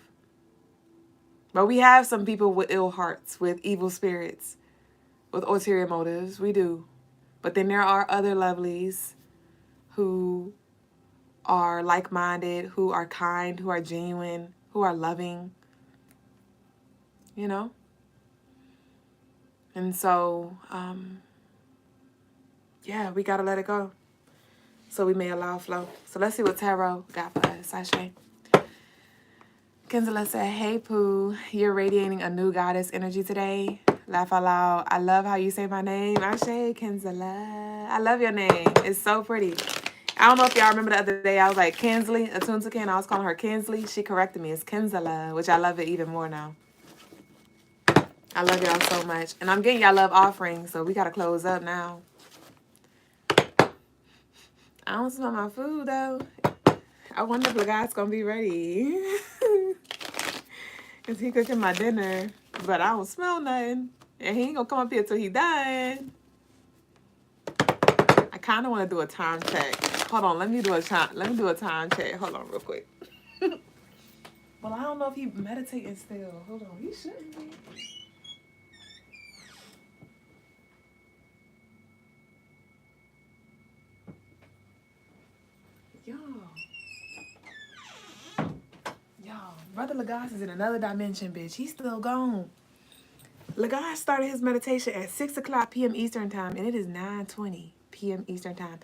But we have some people with ill hearts, with evil spirits, with ulterior motives. We do. But then there are other lovelies who are like-minded, who are kind, who are genuine, who are loving. You know? And so, yeah, we got to let it go so we may allow flow. So let's see what Tarot got for us. Sashay. Kenzela said, hey, Pooh, you're radiating a new goddess energy today. Laugh out loud. I love how you say my name. Ashe Kenzala. I love your name. It's so pretty. I don't know if y'all remember the other day I was like Kinsley, Atuntukin. I was calling her Kinsley. She corrected me. It's Kenzala, which I love it even more now. I love y'all so much. And I'm getting y'all love offerings, so we got to close up now. I don't smell my food, though. I wonder if the guy's going to be ready. Is he cooking my dinner? But I don't smell nothing. And he ain't going to come up here till he done. I kind of want to do a time check. Hold on, let me do a time check. Hold on real quick. Well, I don't know if he's meditating still. Hold on, he shouldn't be. Y'all, Brother Logas is in another dimension, bitch. He's still gone. Logas started his meditation at 6 o'clock p.m. Eastern time, and it is 9:20 p.m. Eastern time.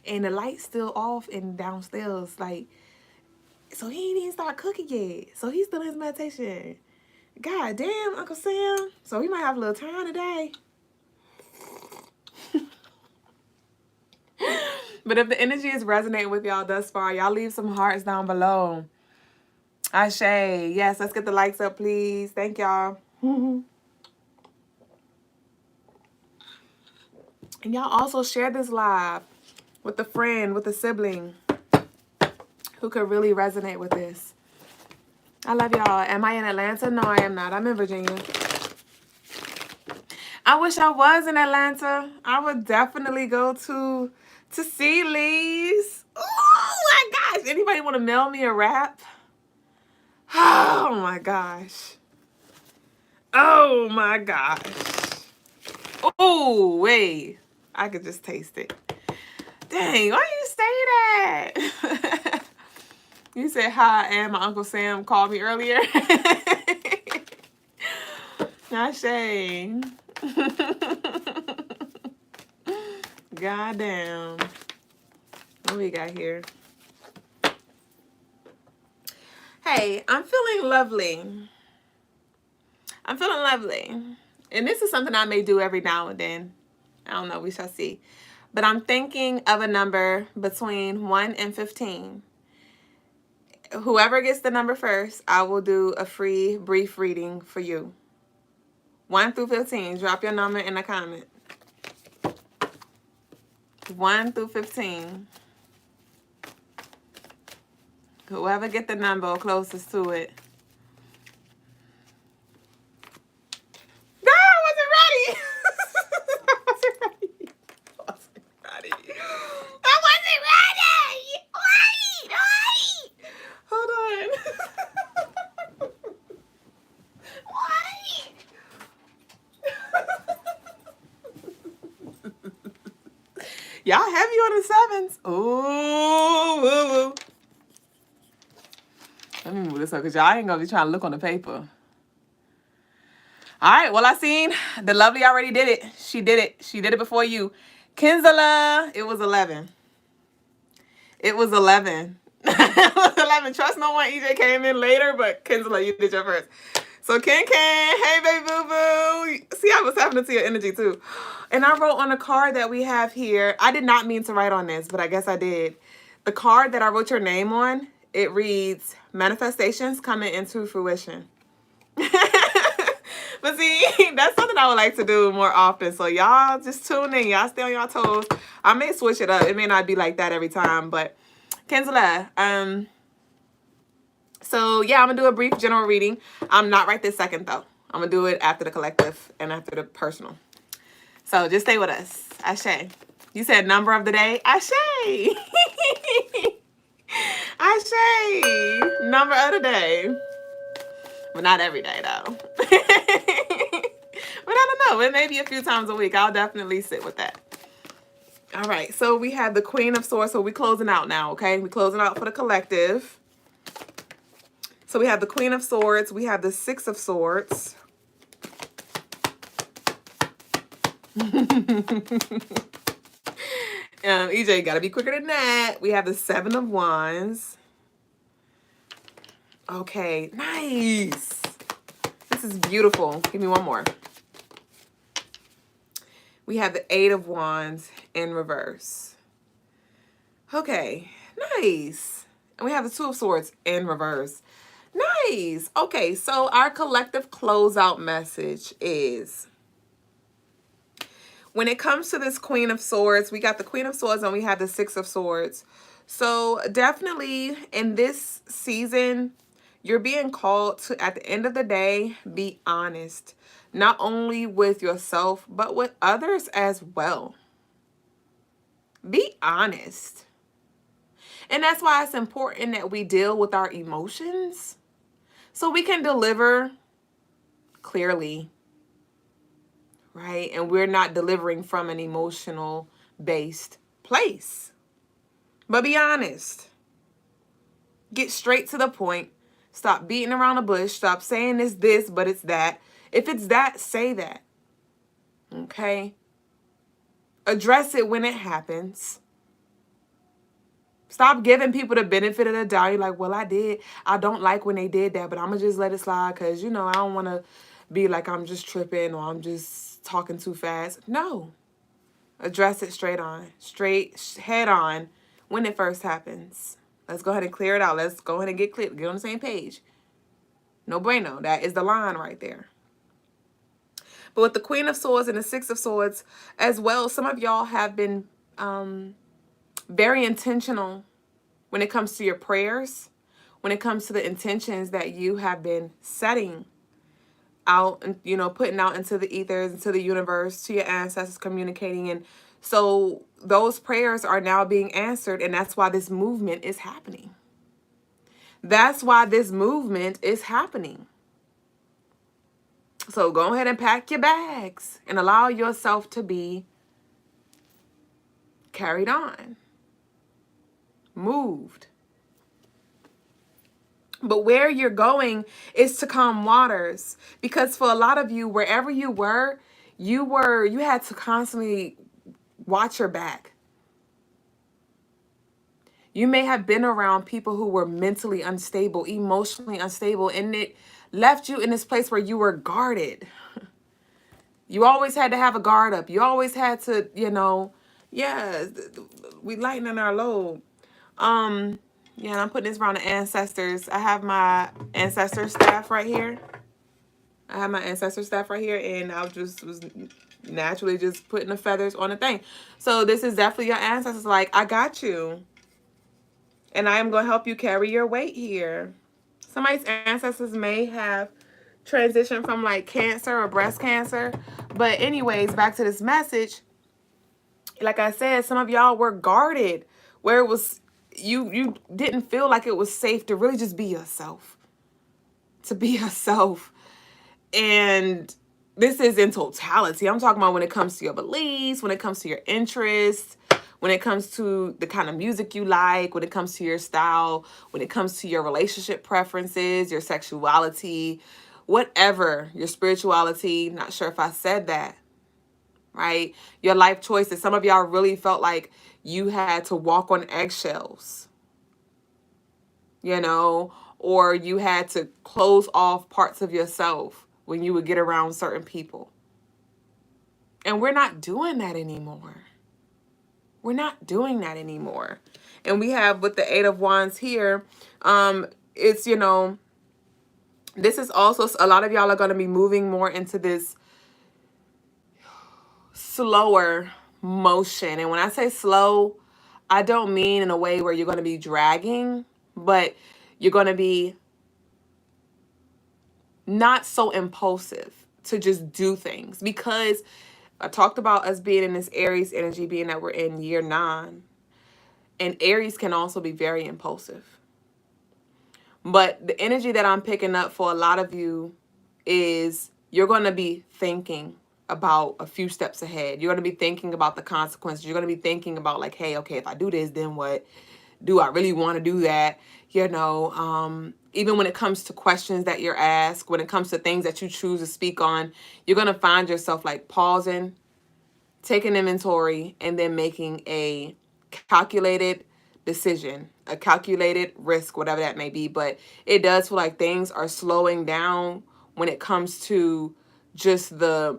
And the light's still off and downstairs, like, so he ain't even start cooking yet. So he's still in his meditation. God damn, Uncle Sam. So we might have a little time today. But if the energy is resonating with y'all thus far, y'all leave some hearts down below. Ashe. Yes, let's get the likes up, please. Thank y'all. And y'all also share this live with a friend, with a sibling who could really resonate with this. I love y'all. Am I in Atlanta? No, I am not. I'm in Virginia. I wish I was in Atlanta. I would definitely go to Sealy's. Oh my gosh. Anybody want to mail me a wrap? Oh my gosh. Oh my gosh. Oh, wait. I could just taste it. Dang, why you say that? You said hi, and my Uncle Sam called me earlier. Not shame. God damn. What we got here? Hey, I'm feeling lovely. I'm feeling lovely. And this is something I may do every now and then. I don't know. We shall see. But I'm thinking of a number between 1 and 15. Whoever gets the number first, I will do a free brief reading for you. 1 through 15. Drop your number in the comment. 1 through 15. Whoever get the number closest to it. No, I wasn't ready. I wasn't ready. I wasn't ready. Wait. Hold on. Wait. Y'all heavy on the 7s. Ooh. Let me move this up because y'all ain't going to be trying to look on the paper. All right. Well, I seen the lovely already did it. She did it. She did it before you. Kinzala, it was 11. It was 11. It was 11. Trust no one. EJ came in later, but Kinzala, you did your first. So Ken, hey baby boo boo. See, I was happening to your energy too. And I wrote on a card that we have here. I did not mean to write on this, but I guess I did. The card that I wrote your name on, it reads, manifestations coming into fruition. But see, that's something I would like to do more often. So y'all just tune in. Y'all stay on y'all toes. I may switch it up. It may not be like that every time, but Kenzala, so yeah, I'm gonna do a brief general reading. I'm not right this second though. I'm gonna do it after the collective and after the personal. So just stay with us. Ashe. You said number of the day. Ashe. Ashe. Number of the day. But not every day though. But I don't know. It may be a few times a week. I'll definitely sit with that. All right. So we have the Queen of Swords. So we're closing out now, okay? We're closing out for the collective. So we have the Queen of Swords. We have the Six of Swords. EJ got to be quicker than that. We have the Seven of Wands. Okay, nice. This is beautiful. Give me one more. We have the Eight of Wands in reverse. Okay, nice. And we have the Two of Swords in reverse. Nice. Okay, so our collective closeout message is, when it comes to this Queen of Swords, we got the Queen of Swords and we have the Six of Swords. So definitely in this season, you're being called to, at the end of the day, be honest. Not only with yourself, but with others as well. Be honest. And that's why it's important that we deal with our emotions so we can deliver clearly, right? And we're not delivering from an emotional based place. But be honest. Get straight to the point. Stop beating around the bush. Stop saying it's this, but it's that. If it's that, say that. Okay? Address it when it happens. Stop giving people the benefit of the doubt. You're like, well, I don't like when they did that, but I'm going to just let it slide because, you know, I don't want to be like I'm just tripping or I'm just talking too fast. No. Address it straight head on when it first happens. Let's go ahead and clear it out. Let's go ahead and get clear. Get on the same page. No bueno. That is the line right there. But with the Queen of Swords and the Six of Swords as well, some of y'all have been very intentional when it comes to your prayers, when it comes to the intentions that you have been setting out and, you know, putting out into the ethers, into the universe, to your ancestors, communicating. And so those prayers are now being answered. And that's why this movement is happening. That's why this movement is happening. So go ahead and pack your bags and allow yourself to be carried on, moved. But where you're going is to calm waters, because for a lot of you, wherever you had to constantly watch your back. You may have been around people who were mentally unstable, emotionally unstable, and it left you in this place where you were guarded. You always had to have a guard up. You always had to, you know, yeah, we lightening our load. Yeah, and I'm putting this around the ancestors. I have my ancestor staff right here. And I was naturally just putting the feathers on the thing. So this is definitely your ancestors like, I got you. And I am going to help you carry your weight here. Somebody's ancestors may have transitioned from like cancer or breast cancer. But anyways, back to this message. Like I said, some of y'all were guarded where it was, you didn't feel like it was safe to really just be yourself. To be yourself. And this is in totality. I'm talking about when it comes to your beliefs, when it comes to your interests, when it comes to the kind of music you like, when it comes to your style, when it comes to your relationship preferences, your sexuality, whatever, your spirituality. Not sure if I said that, right? Your life choices. Some of y'all really felt like you had to walk on eggshells, you know, or you had to close off parts of yourself when you would get around certain people. And we're not doing that anymore. We're not doing that anymore. And we have with the Eight of Wands here, it's, you know, this is also, a lot of y'all are going to be moving more into this slower motion. And when I say slow, I don't mean in a way where you're going to be dragging, but you're going to be not so impulsive to just do things. Because I talked about us being in this Aries energy, being that we're in year 9. And Aries can also be very impulsive. But the energy that I'm picking up for a lot of you is you're going to be thinking about a few steps ahead. You're going to be thinking about the consequences. You're going to be thinking about like, hey, okay, if I do this, then what? Do I really want to do that? You know, even when it comes to questions that you're asked, when it comes to things that you choose to speak on, you're going to find yourself like pausing, taking inventory, and then making a calculated decision, a calculated risk, whatever that may be. But it does feel like things are slowing down when it comes to just the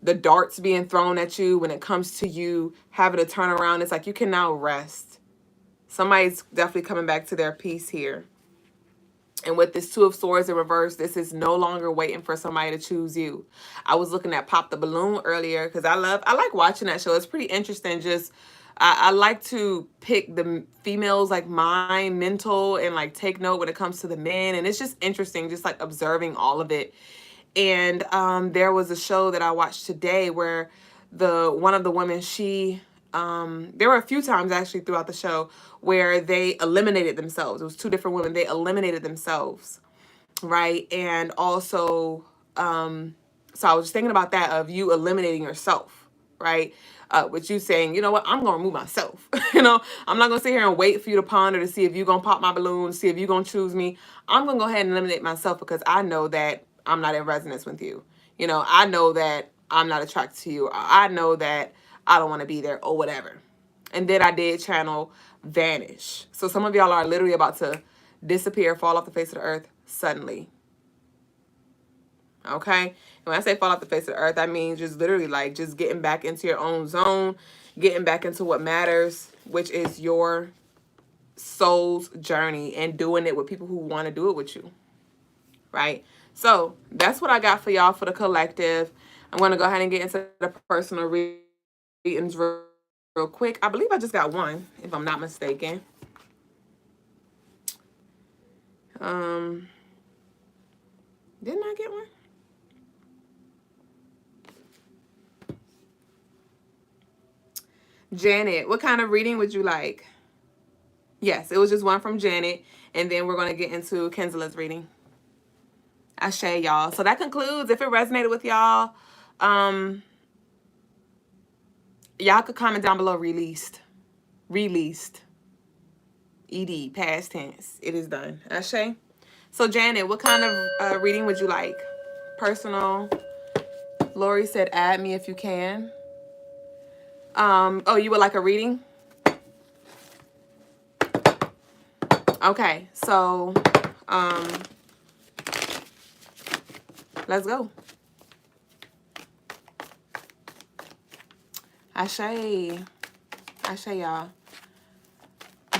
the darts being thrown at you, when it comes to you having to turn around, it's like you can now rest. Somebody's definitely coming back to their peace here. And with this Two of Swords in reverse, this is no longer waiting for somebody to choose you. I was looking at Pop the Balloon earlier because I like watching that show. It's pretty interesting. Just I like to pick the females like mind, mental, and like take note when it comes to the men. And it's just interesting, just like observing all of it. And there was a show that I watched today where one of the women, there were a few times actually throughout the show where they eliminated themselves. It was two different women. They eliminated themselves, right? And also, so I was just thinking about that, of you eliminating yourself, right? With you saying, you know what, I'm going to remove myself. You know, I'm not going to sit here and wait for you to ponder to see if you're going to pop my balloon, see if you're going to choose me. I'm going to go ahead and eliminate myself because I know that I'm not in resonance with you. You know, I know that I'm not attracted to you. I know that I don't want to be there or whatever. And then I did channel vanish. So some of y'all are literally about to disappear, fall off the face of the earth suddenly. Okay? And when I say fall off the face of the earth, that means just literally like just getting back into your own zone, getting back into what matters, which is your soul's journey, and doing it with people who want to do it with you. Right? So that's what I got for y'all for the collective. I'm going to go ahead and get into the personal readings real quick. I believe I just got one, if I'm not mistaken. Didn't I get one? Janet, what kind of reading would you like? Yes, it was just one from Janet, and then we're going to get into Kinsla's reading. Ashe, y'all. So that concludes. If it resonated with y'all, y'all could comment down below released. Released. ED, past tense. It is done. Ashe. So Janet, what kind of reading would you like? Personal. Lori said, add me if you can. Oh, you would like a reading? Okay, so let's go. Ashe. Ashe, y'all.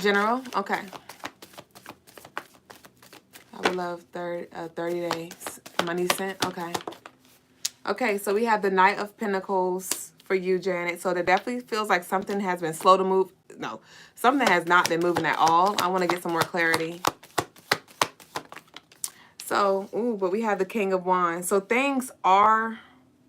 General? Okay. I would love 30 days. Money sent? Okay. Okay, so we have the Knight of Pentacles for you, Janet. So that definitely feels like something has been slow to move. No, something has not been moving at all. I want to get some more clarity. So, but we have the King of Wands. So things are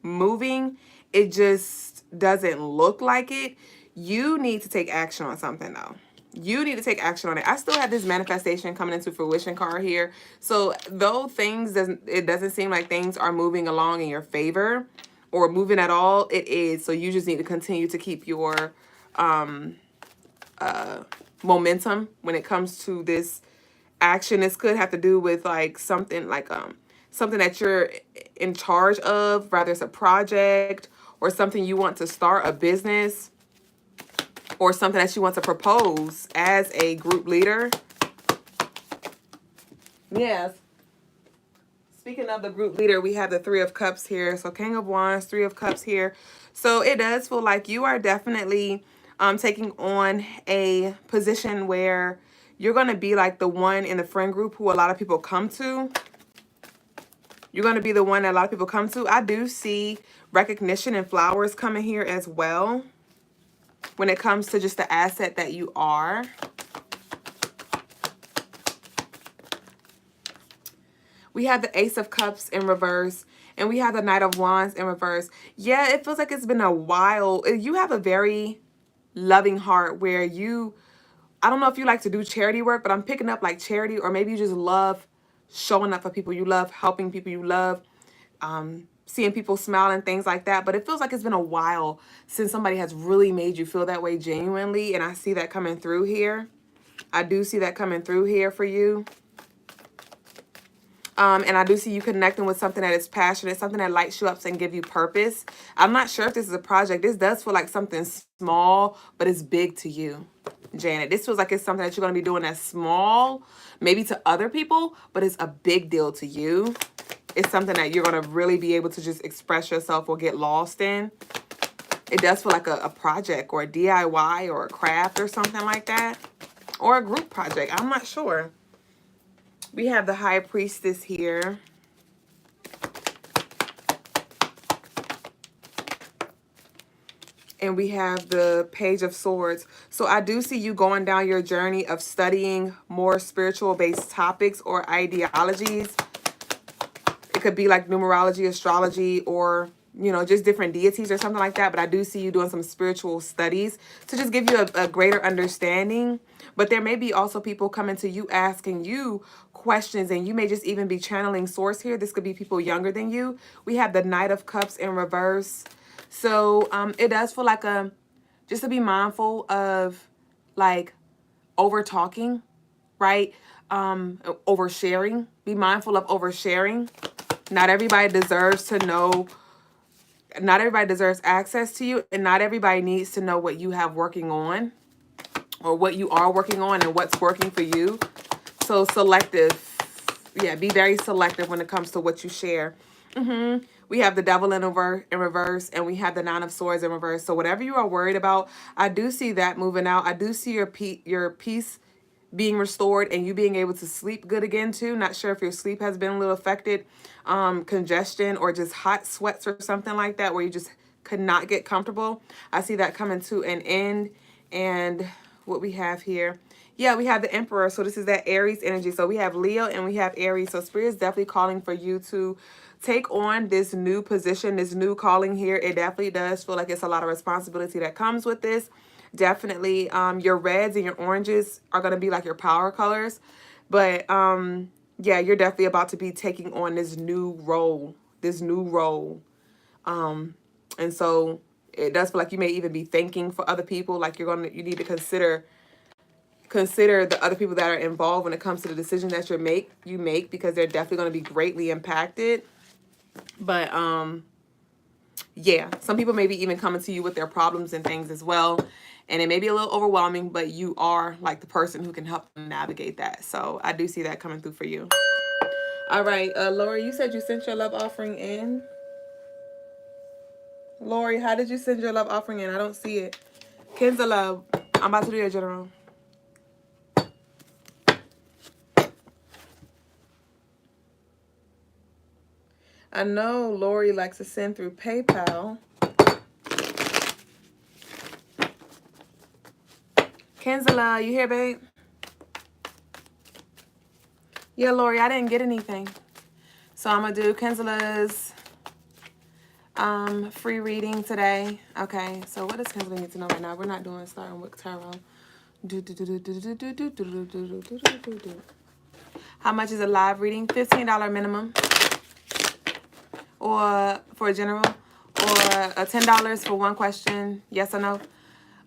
moving. It just doesn't look like it. You need to take action on something, though. You need to take action on it. I still have this manifestation coming into fruition card here. So though it doesn't seem like things are moving along in your favor or moving at all, it is. So you just need to continue to keep your momentum when it comes to this action. This could have to do with like something that you're in charge of, rather it's a project or something you want to start, a business, or something that you want to propose as a group leader. Yes. Speaking of the group leader, we have the Three of Cups here. So King of Wands, Three of Cups here. So it does feel like you are definitely taking on a position where you're going to be like the one in the friend group who a lot of people come to. You're going to be the one that a lot of people come to. I do see recognition and flowers coming here as well when it comes to just the asset that you are. We have the Ace of Cups in reverse, and we have the Knight of Wands in reverse. Yeah, it feels like it's been a while. You have a very loving heart where I don't know if you like to do charity work, but I'm picking up like charity, or maybe you just love showing up for people. You love helping people. You love seeing people smile and things like that. But it feels like it's been a while since somebody has really made you feel that way genuinely. And I see that coming through here. I do see that coming through here for you. And I do see you connecting with something that is passionate, something that lights you up and give you purpose. I'm not sure if this is a project. This does feel like something small, but it's big to you, Janet. This feels like it's something that you're going to be doing that's small, maybe to other people, but it's a big deal to you. it's something that you're going to really be able to just express yourself or get lost in. It does feel like a project or a DIY or a craft or something like that. Or a group project. I'm not sure. We have the High Priestess here. And we have the Page of Swords. So I do see you going down your journey of studying more spiritual-based topics or ideologies. It could be like numerology, astrology, or, you know, just different deities or something like that. But I do see you doing some spiritual studies to just give you a greater understanding. But there may be also people coming to you asking you questions, and you may just even be channeling source here. This could be people younger than you. We have the Knight of Cups in reverse. So it does feel like just to be mindful of like over talking, right? Oversharing. Be mindful of oversharing. Not everybody deserves to know. Not everybody deserves access to you, and not everybody needs to know what you have working on or what you are working on and what's working for you. So selective. Yeah, be very selective when it comes to what you share. We have the Devil in reverse, and we have the Nine of Swords in reverse. So whatever you are worried about, I do see that moving out. I do see your peace being restored and you being able to sleep good again too. Not sure if your sleep has been a little affected, congestion or just hot sweats or something like that, where you just could not get comfortable. I see that coming to an end. And what we have here, yeah, we have the Emperor. So this is that Aries energy. So we have Leo and we have Aries. So Spirit is definitely calling for you to take on this new position, this new calling here. It definitely does feel like it's a lot of responsibility that comes with this. Definitely your reds and your oranges are going to be like your power colors. But yeah, you're definitely about to be taking on this new role, and so it does feel like you may even be thinking for other people. Like you need to consider the other people that are involved when it comes to the decision that you make, because they're definitely going to be greatly impacted. But yeah, some people may be even coming to you with their problems and things as well. And it may be a little overwhelming, but you are like the person who can help them navigate that. So I do see that coming through for you. All right, Lori, you said you sent your love offering in. Lori, how did you send your love offering in? I don't see it. Kenza Love, I'm about to do your general. I know Lori likes to send through PayPal. Kenzala, you here, babe? Yeah, Lori, I didn't get anything. So I'm going to do Kenzala's free reading today. Okay, so what does Kenzala need to know right now? We're not doing starting with tarot. How much is a live reading? $15 minimum. Or for a general. Or $10 for one question, yes or no.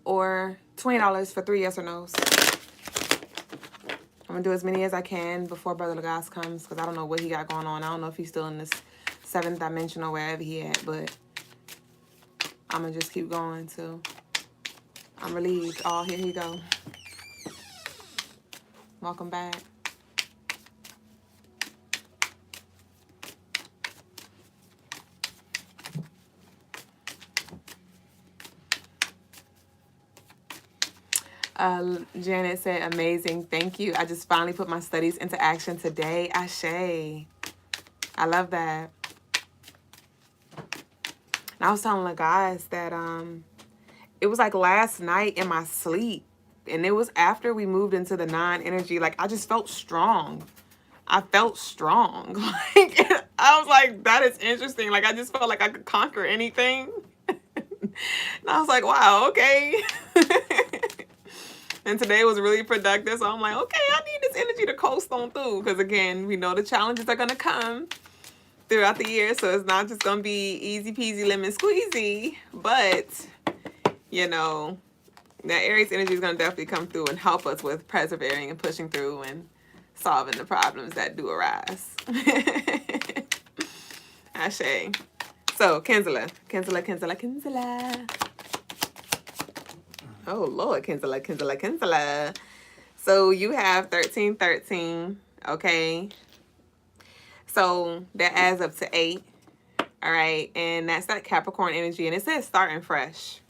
Or $20 for 3 yes or no's. I'm going to do as many as I can before Brother Logas comes, because I don't know what he got going on. I don't know if he's still in this 7th dimension or wherever he at, but I'm going to just keep going till I'm relieved. Oh, here he go. Welcome back. Janet said, amazing. Thank you. I just finally put my studies into action today. Ashe. I love that. And I was telling the guys that it was like last night in my sleep, and it was after we moved into the 9 energy. Like, I just felt strong. I felt strong. Like, I was like, that is interesting. Like, I just felt like I could conquer anything. And I was like, wow, okay. And today was really productive. So I'm like, okay, I need this energy to coast on through. Because again, we know the challenges are going to come throughout the year. So it's not just going to be easy peasy lemon squeezy. But, you know, that Aries energy is going to definitely come through and help us with persevering and pushing through and solving the problems that do arise. Ashe. So, Kenzala. Oh, Lord, Kenzala. So you have 1313, okay? So that adds up to 8. All right. And that's that Capricorn energy. And it says starting fresh.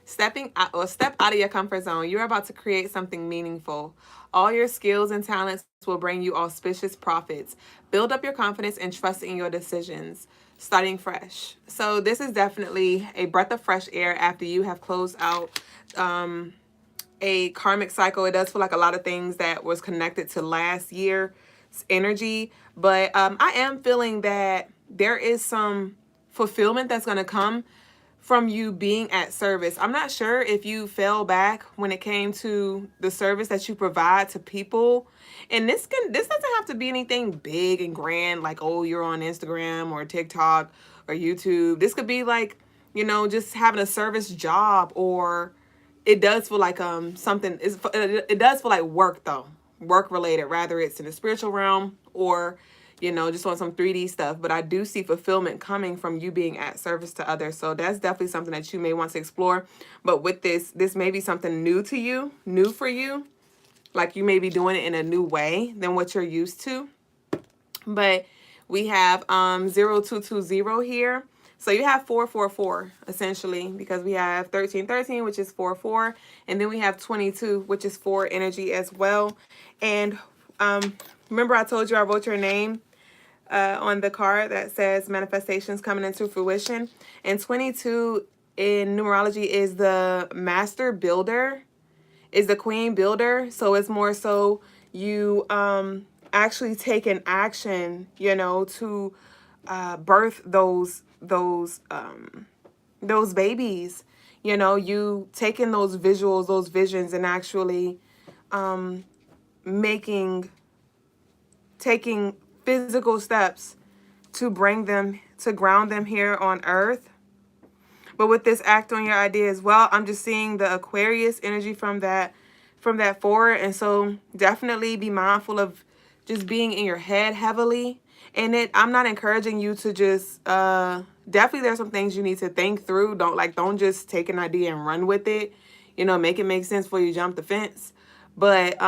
Stepping out or step out of your comfort zone. You're about to create something meaningful. All your skills and talents will bring you auspicious profits. Build up your confidence and trust in your decisions. Starting fresh. So this is definitely a breath of fresh air after you have closed out a karmic cycle. It does feel like a lot of things that was connected to last year's energy, but I am feeling that there is some fulfillment that's going to come from you being at service. I'm not sure if you fell back when it came to the service that you provide to people. And this doesn't have to be anything big and grand like, oh, you're on Instagram or TikTok or YouTube. This could be like, just having a service job, or it does feel like something is, it does feel like work though. Work related, rather it's in the spiritual realm or just on some 3D stuff. But I do see fulfillment coming from you being at service to others. So that's definitely something that you may want to explore. But with this may be something new to you, new for you. Like you may be doing it in a new way than what you're used to. But we have 0220 here. So you have 444 essentially, because we have 1313, which is 44, and then we have 22, which is 4 energy as well. And remember I told you I wrote your name on the card that says manifestations coming into fruition. And 22 in numerology is the master builder, is the queen builder. So it's more so you actually take an action, to birth those babies. You taking those visuals, those visions, and actually taking physical steps to bring them, to ground them here on earth. But with this act on your idea as well, I'm just seeing the Aquarius energy from that forward. And so definitely be mindful of just being in your head heavily. And I'm not encouraging you to just, definitely there's some things you need to think through. Don't just take an idea and run with it. Make it make sense before you jump the fence. But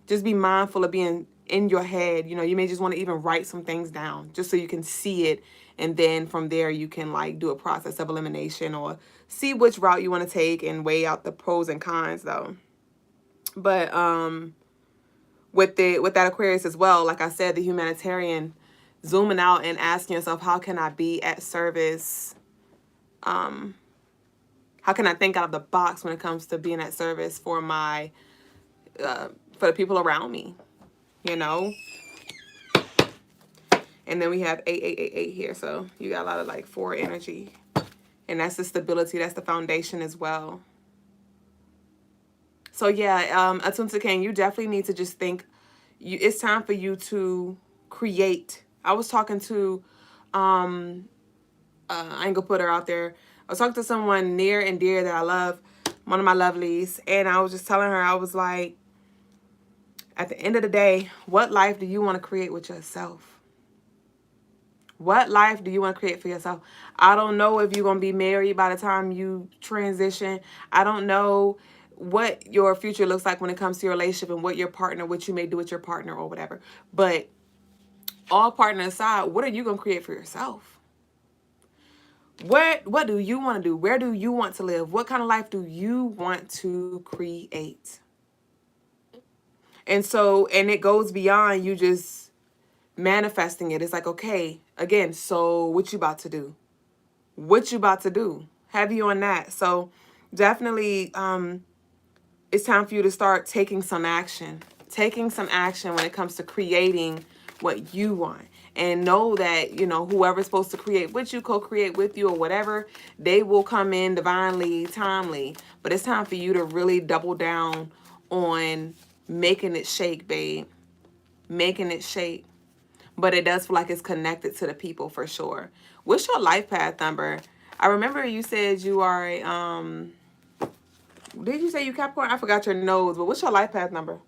just be mindful of being in your head. You may just want to even write some things down just so you can see it. And then from there, you can do a process of elimination or see which route you want to take and weigh out the pros and cons though. But with that Aquarius as well, like I said, the humanitarian, zooming out and asking yourself, how can I be at service? How can I think out of the box when it comes to being at service for my for the people around me, And then we have 8888 here, so you got a lot of 4 energy, and that's the stability, that's the foundation as well. So yeah, Atunta Kane, you definitely need to just think. It's time for you to create. I was talking to, I ain't gonna put her out there. I was talking to someone near and dear that I love, one of my lovelies, and I was just telling her, I was like, at the end of the day, what life do you want to create with yourself? What life do you want to create for yourself? I don't know if you're going to be married by the time you transition. I don't know what your future looks like when it comes to your relationship and what you may do with your partner or whatever. But all partner aside, what are you going to create for yourself? What do you want to do? Where do you want to live? What kind of life do you want to create? And it goes beyond you just manifesting it. It's like, okay, again, so what you about to do? What you about to do? Have you on that? So definitely it's time for you to start taking some action. Taking some action when it comes to creating what you want. And know that, whoever's supposed to create with you, co-create with you or whatever, they will come in divinely, timely. But it's time for you to really double down on making it shake, babe. Making it shake. But it does feel like it's connected to the people for sure. What's your life path number? I remember you said you are a, did you say you Capricorn? I forgot your nose, but what's your life path number?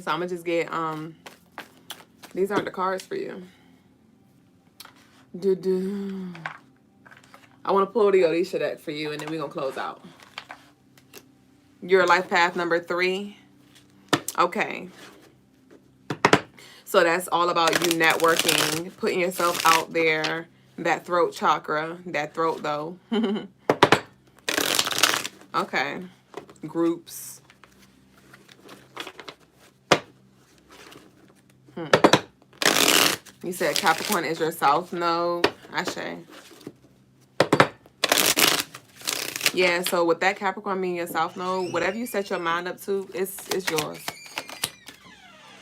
So I'm gonna just get, these aren't the cards for you. I want to pull the Odisha deck for you, and then we're gonna close out. Your life path number 3. Okay. So that's all about you networking, putting yourself out there. That throat chakra, that throat though. Okay. Groups. You said Capricorn is your south node. Ashe. Yeah, so with that Capricorn being your south node, whatever you set your mind up to, it's yours.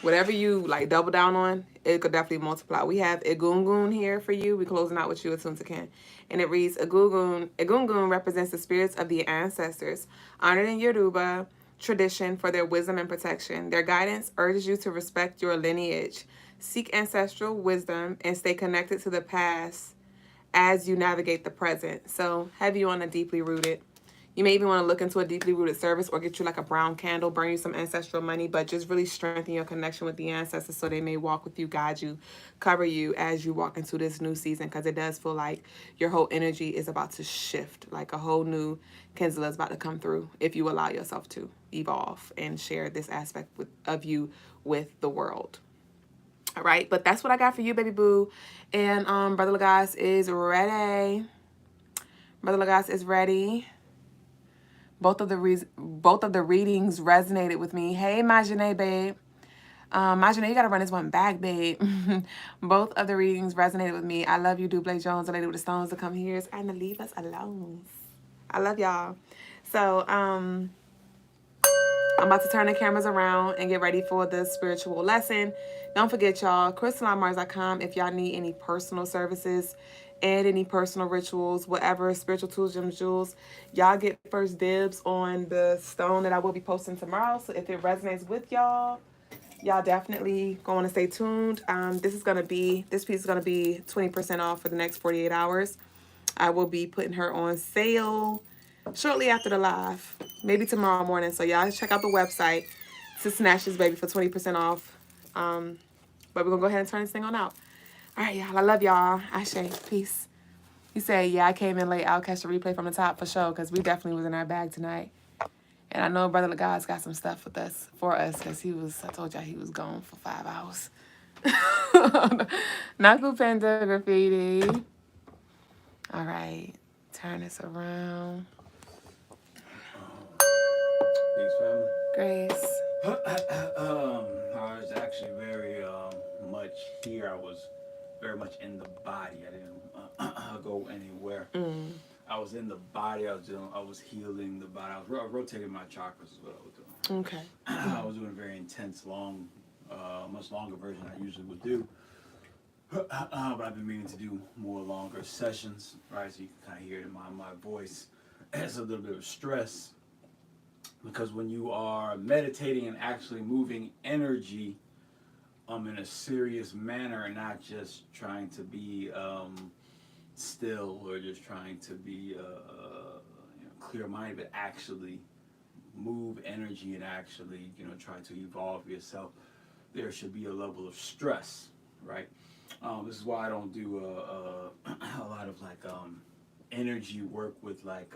Whatever you like double down on, it could definitely multiply. We have Egungun here for you. We're closing out with you as soon as I can. And it reads, Egungun represents the spirits of the ancestors, honored in Yoruba tradition for their wisdom and protection. Their guidance urges you to respect your lineage, seek ancestral wisdom, and stay connected to the past as you navigate the present. So have you on a deeply rooted. You may even want to look into a deeply rooted service or get you like a brown candle, burn you some ancestral money, but just really strengthen your connection with the ancestors so they may walk with you, guide you, cover you as you walk into this new season, because it does feel like your whole energy is about to shift, like a whole new Kenzla is about to come through if you allow yourself to evolve and share this aspect of you with the world. All right, but that's what I got for you, baby boo. And Brother Logas is ready. Brother Logas is ready. Both of the readings resonated with me. Hey, Majane, babe. Majane, you got to run this one back, babe. Both of the readings resonated with me. I love you, Duüblé Jones, the lady with the stones, to come here and to leave us alone. I love y'all. So, I'm about to turn the cameras around and get ready for the spiritual lesson. Don't forget, y'all, CrystalineMars.com if y'all need any personal services and any personal rituals, whatever, spiritual tools, gems, jewels. Y'all get first dibs on the stone that I will be posting tomorrow. So if it resonates with y'all, y'all definitely going to stay tuned. This piece is going to be 20% off for the next 48 hours. I will be putting her on sale shortly after the live, maybe tomorrow morning. So y'all check out the website to snatch this baby for 20% off. But we're going to go ahead and turn this thing on out. All right, y'all. I love y'all. Ashe. Peace. You say, yeah, I came in late. I'll catch the replay from the top for sure, because we definitely was in our bag tonight. And I know Brother Logas got some stuff for us, because I told y'all he was gone for 5 hours. Naku Panda Graffiti. All right. Turn this around. Peace, family. Grace. I was actually very much here. I was very much in the body. I didn't go anywhere. I was in the body. I was healing the body. I was rotating my chakras is what I was doing. Okay. I was doing a very intense, long, much longer version I usually would do. But I've been meaning to do more longer sessions, right? So you can kind of hear it in my voice. It's a little bit of stress. Because when you are meditating and actually moving energy in a serious manner and not just trying to be still or just trying to be clear-minded, but actually move energy and actually try to evolve yourself, there should be a level of stress, right? This is why I don't do a lot of energy work with like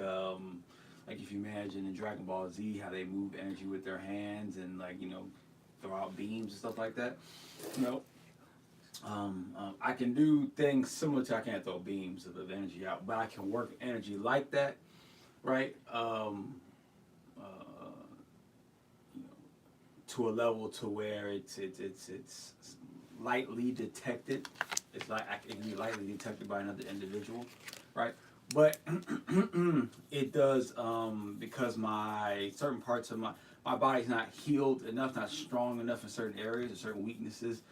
if you imagine in Dragon Ball Z how they move energy with their hands and throw out beams and stuff like that. I can do things similar to, I can't throw beams of energy out, but I can work energy like that, right? To a level to where it's lightly detected. It can be lightly detected by another individual, right? But it does because certain parts of my body's not healed enough, not strong enough in certain areas or certain weaknesses,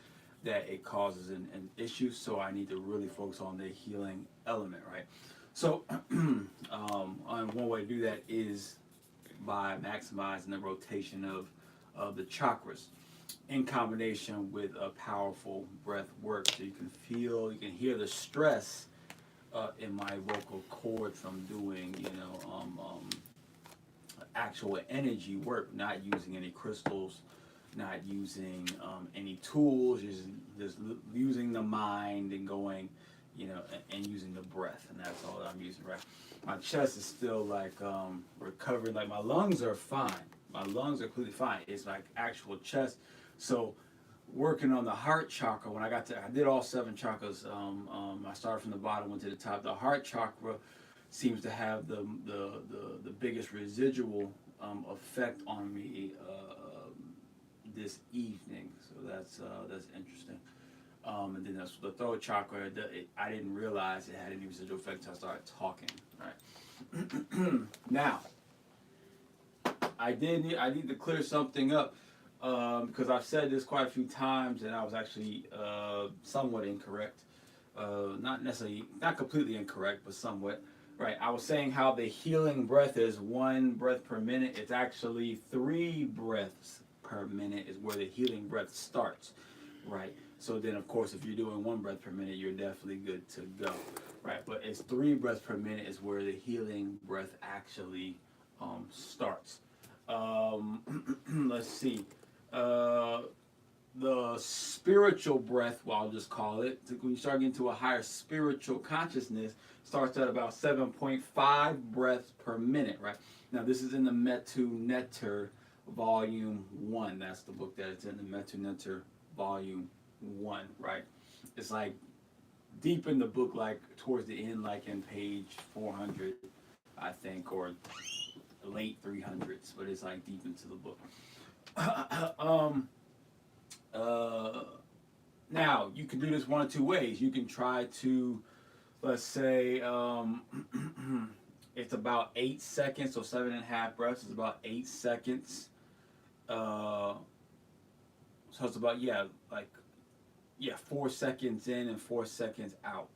that it causes an issue. So I need to really focus on the healing element, right? So one way to do that is by maximizing the rotation of the chakras in combination with a powerful breath work. So you can hear the stress in my vocal cord from doing, actual energy work, not using any crystals, not using any tools, just using the mind and going, and using the breath, and that's all that I'm using, right? My chest is still recovering, my lungs are fine. my lungs are completely fine. It's like actual chest. So working on the heart chakra, when I did all 7 chakras. I started from the bottom, went to the top. The heart chakra seems to have the biggest residual effect on me this evening. So that's interesting. And then that's the throat chakra. I didn't realize it had any residual effect until I started talking. Right. Now, I need to clear something up because I've said this quite a few times, and I was actually somewhat incorrect. Not completely incorrect, but somewhat. Right. I was saying how the healing breath is 1 breath per minute. It's actually 3 breaths per minute is where the healing breath starts. Right. So then, of course, if you're doing 1 breath per minute, you're definitely good to go. Right. But it's 3 breaths per minute is where the healing breath actually starts. Let's see. The spiritual breath, well, I'll just call it, when you start getting to a higher spiritual consciousness, starts at about 7.5 breaths per minute, right? Now, this is in the Metu Neter Volume 1. That's the book that it's in, the Metu Neter Volume 1, right? It's like deep in the book, like towards the end, like in page 400, I think, or late 300s, but it's like deep into the book. Now, you can do this 1 or 2 ways. You can try to, let's say, it's about 8 seconds, so 7.5 breaths is about 8 seconds. So it's about, 4 seconds in and 4 seconds out.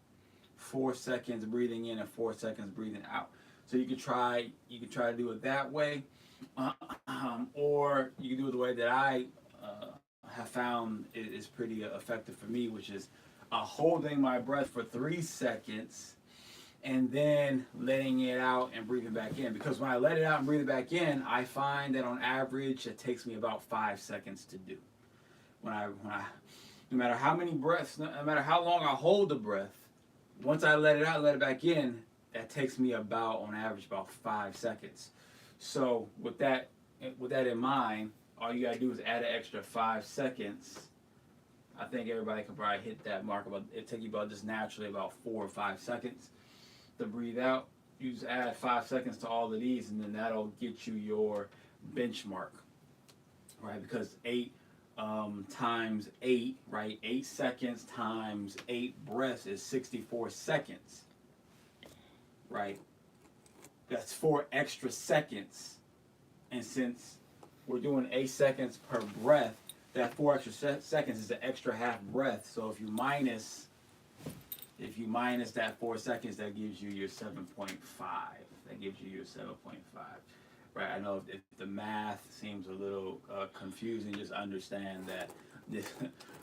4 seconds breathing in and 4 seconds breathing out. So you could try to do it that way, or you can do it the way that I have found is pretty effective for me, which is holding my breath for 3 seconds and then letting it out and breathing back in. Because when I let it out and breathe it back in, I find that on average it takes me about 5 seconds to do. When I no matter how many breaths, no matter how long I hold the breath, once I let it out and let it back in, that takes me about, on average, about 5 seconds. So with that in mind, all you gotta do is add an extra 5 seconds. I think everybody can probably hit that mark. It take you about just naturally about 4 or 5 seconds to breathe out. You just add 5 seconds to all of these, and then that'll get you your benchmark, right? Because 8 times 8, right? 8 seconds times 8 breaths is 64 seconds, right? That's 4 extra seconds, and since we're doing 8 seconds per breath, that 4 extra seconds is an extra half breath. So if you minus that 4 seconds, that gives you your 7.5. That gives you your 7.5. Right? I know if the math seems a little confusing, just understand that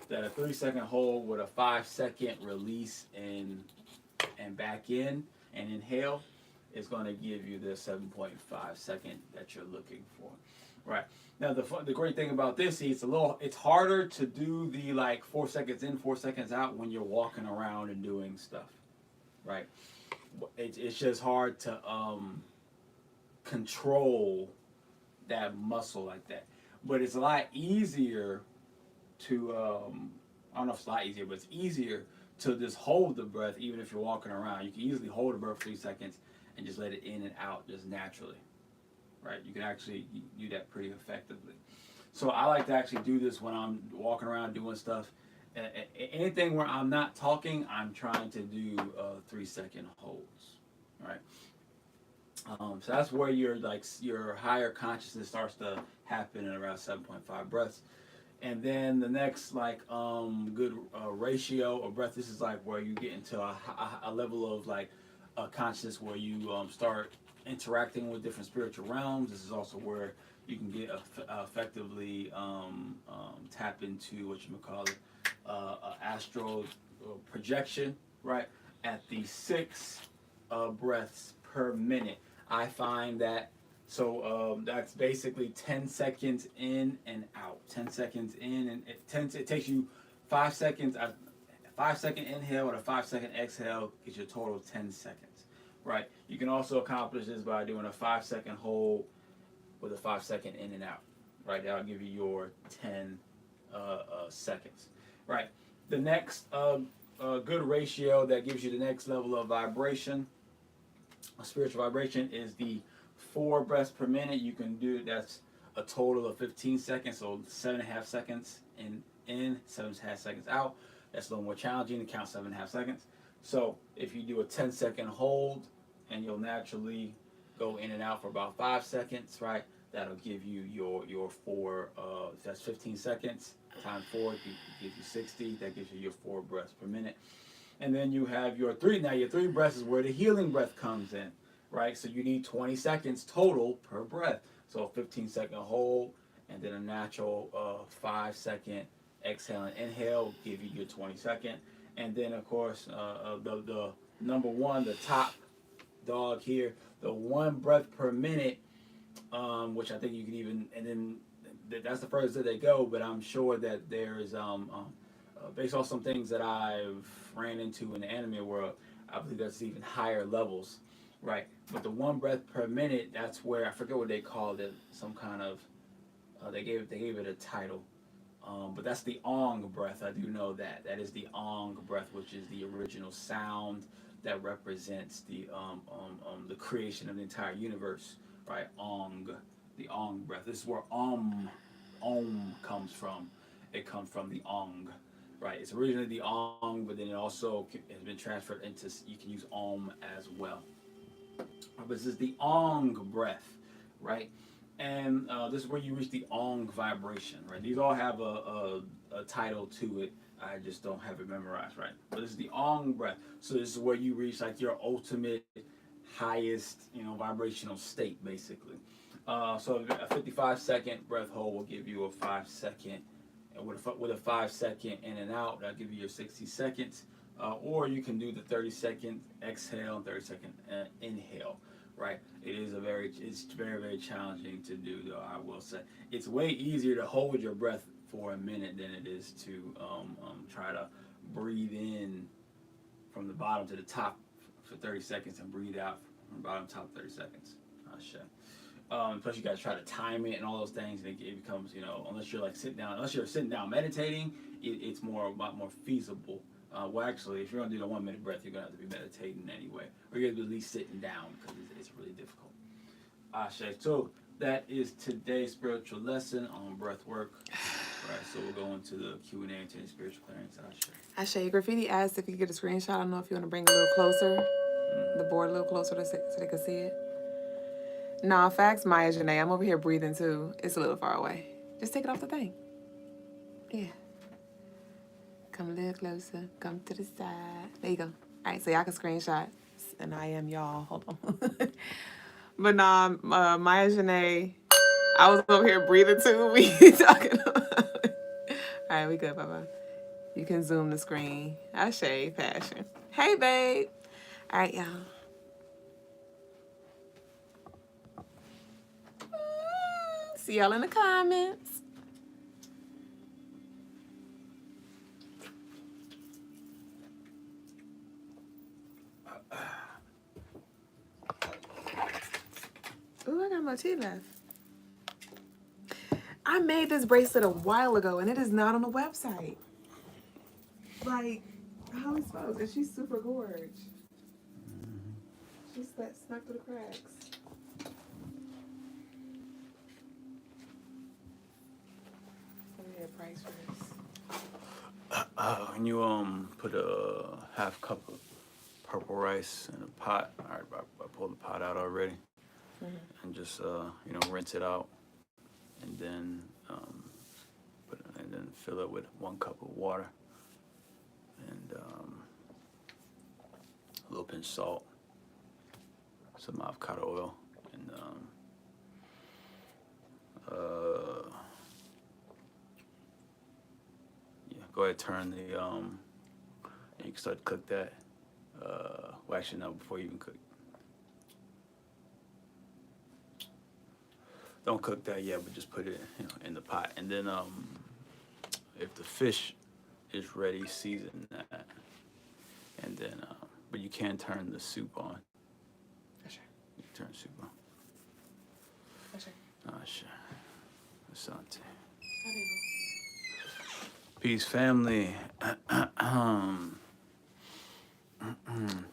that a 3-second hold with a 5-second release and back in and inhale is going to give you the 7.5 second that you're looking for. Right. Now the great thing about this is it's harder to do the like 4 seconds in, 4 seconds out when you're walking around and doing stuff. Right. It's just hard to control that muscle like that. But it's a lot easier to I don't know if it's a lot easier, but it's easier to just hold the breath even if you're walking around. You can easily hold the breath for 3 seconds and just let it in and out just naturally. Right, you can actually do that pretty effectively. So I like to actually do this when I'm walking around doing stuff. Anything where I'm not talking, I'm trying to do 3-second holds. Right. So that's where your higher consciousness starts to happen in around 7.5 breaths. And then the next good ratio of breath. This is like where you get into a level of consciousness where you start interacting with different spiritual realms. This is also where you can get effectively tap into what you would call it astral projection, right? At the 6 breaths per minute. I find that that's basically 10 seconds in and out. 10 seconds in, and it takes you 5 seconds. 5-second inhale and a 5-second exhale gets you a total of 10 seconds. Right. You can also accomplish this by doing a 5-second hold with a 5-second in and out, right? That'll give you your 10 seconds, right? The next good ratio that gives you the next level of vibration, spiritual vibration, is the 4 breaths per minute. You can do that's a total of 15 seconds, so 7.5 seconds in, 7.5 seconds out. That's a little more challenging to count 7.5 seconds. So if you do a 10-second hold, and you'll naturally go in and out for about 5 seconds, right? That'll give you your 4. That's 15 seconds times 4 gives you 60. That gives you your 4 breaths per minute. And then you have your 3. Now your 3 breaths is where the healing breath comes in, right? So you need 20 seconds total per breath. So a 15-second hold, and then a natural 5-second exhale and inhale give you your 20-second. And then of course the number one, the top dog here, the 1 breath per minute, which I think you can even, and then that's the furthest that they go. But I'm sure that there is based on some things that I've ran into in the anime world, I believe that's even higher levels, right? But the 1 breath per minute, that's where I forget what they called it, some kind of they gave it a title, but that's the Ong breath. I do know that is the Ong breath, which is the original sound that represents the creation of the entire universe, right? Ong, the Ong breath. This is where Om comes from. It comes from the Ong, right? It's originally the Ong, but then it also has been transferred into, you can use Om as well. But this is the Ong breath, right? And this is where you reach the Ong vibration, right? These all have a title to it. I just don't have it memorized, right? But this is the Ong breath. So this is where you reach like your ultimate, highest, vibrational state, basically. So a 55-second breath hold will give you a 5-second, with a 5-second in and out. That'll give you your 60 seconds. Or you can do the 30-second exhale and 30-second inhale, right? It's very, very challenging to do, though, I will say. It's way easier to hold your breath for a minute than it is to try to breathe in from the bottom to the top for 30 seconds and breathe out from the bottom to the top 30 seconds. Plus you guys try to time it and all those things, and it becomes, unless you're sitting down meditating, it's a lot more feasible. Well, actually, if you're going to do the 1 minute breath, you're going to have to be meditating anyway, or you're going to be at least sitting down, because it's really difficult. Ashe. So that is today's spiritual lesson on breath work. Right, so we'll go into the Q&A and to the spiritual clearings. Ashe, Graffiti asked if you could get a screenshot. I don't know if you want to bring it a little closer, the board a little closer so they can see it. Nah, facts, Maya Janae. I'm over here breathing too. It's a little far away. Just take it off the thing. Yeah. Come a little closer. Come to the side. There you go. All right, so y'all can screenshot. And I am y'all. Hold on. But nah, Maya Janae, I was over here breathing too. We talking about it. All right, we good, Baba. You can zoom the screen. Ashe, passion. Hey, babe. All right, y'all. See y'all in the comments. Ooh, I got my tea left. I made this bracelet a while ago, and it is not on the website. Like, how is supposed? And she's super gorge. She's snuck through the cracks. Let me get a price for this. And you put a half cup of purple rice in a pot. All right, I pulled the pot out already, and just rinse it out, and then fill it with 1 cup of water, and a little pinch of salt, some avocado oil, and go ahead and turn the and you can start to cook that. Well, actually, no, before you even cook. Don't cook that yet, but just put it in the pot. And then if the fish is ready, season that. And then, but you can turn the soup on. For sure. You turn the soup on. For sure. Asante. Peace, family.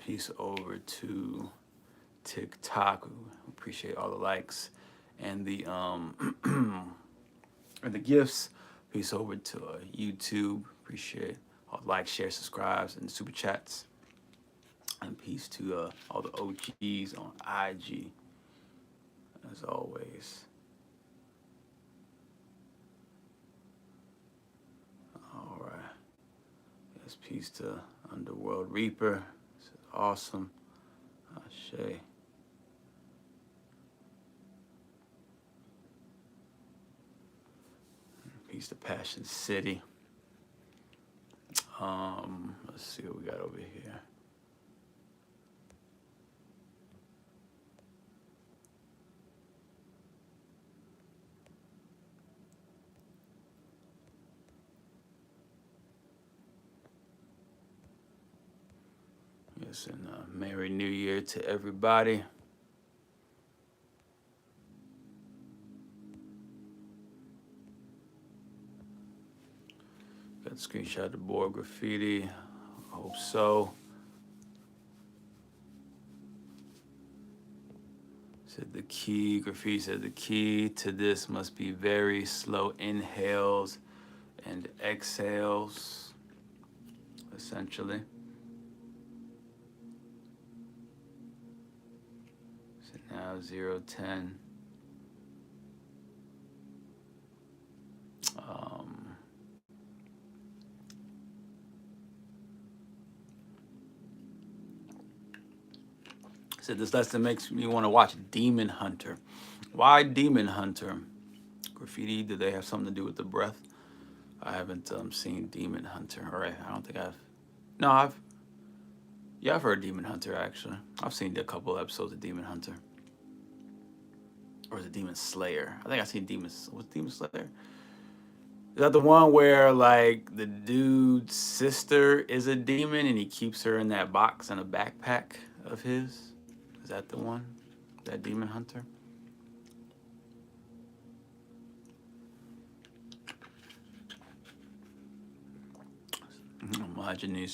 Peace over to TikTok. Appreciate all the likes and the and the gifts. Peace over to YouTube. Appreciate all the likes, share, subscribes, and the super chats. And peace to all the OGs on IG, as always. All right. Yes, peace to Underworld Reaper. This is awesome. Ashe. Peace to Passion City. Let's see what we got over here. Yes, and Merry New Year to everybody. Got a screenshot of the board graffiti. I hope so. Said the key, graffiti said the key to this must be very slow inhales and exhales, essentially. So now 010. Said this lesson makes me want to watch Demon Hunter. Why Demon Hunter? Graffiti, do they have something to do with the breath? I haven't seen Demon Hunter. All right, I don't think I've. No, I've heard Demon Hunter, actually. I've seen a couple episodes of Demon Hunter. Or is it Demon Slayer? I think I've seen what's Demon Slayer? Is that the one where, like, the dude's sister is a demon and he keeps her in that box in a backpack of his? Is that the one? That Demon Hunter? My Janae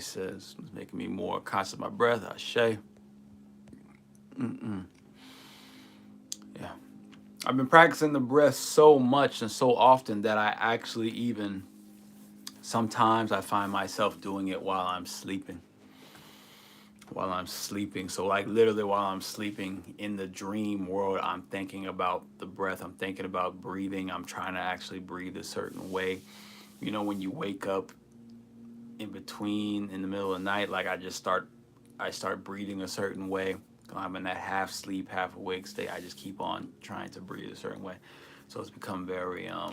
says, it's making me more conscious of my breath. Ashe. Yeah. I've been practicing the breath so much and so often that I actually even, sometimes I find myself doing it while I'm sleeping. So like literally while I'm sleeping in the dream world, I'm thinking about the breath. I'm thinking about breathing. I'm trying to actually breathe a certain way. You know, when you wake up in the middle of the night, like I start breathing a certain way. I'm in that half sleep, half awake state. I just keep on trying to breathe a certain way. So it's become very, I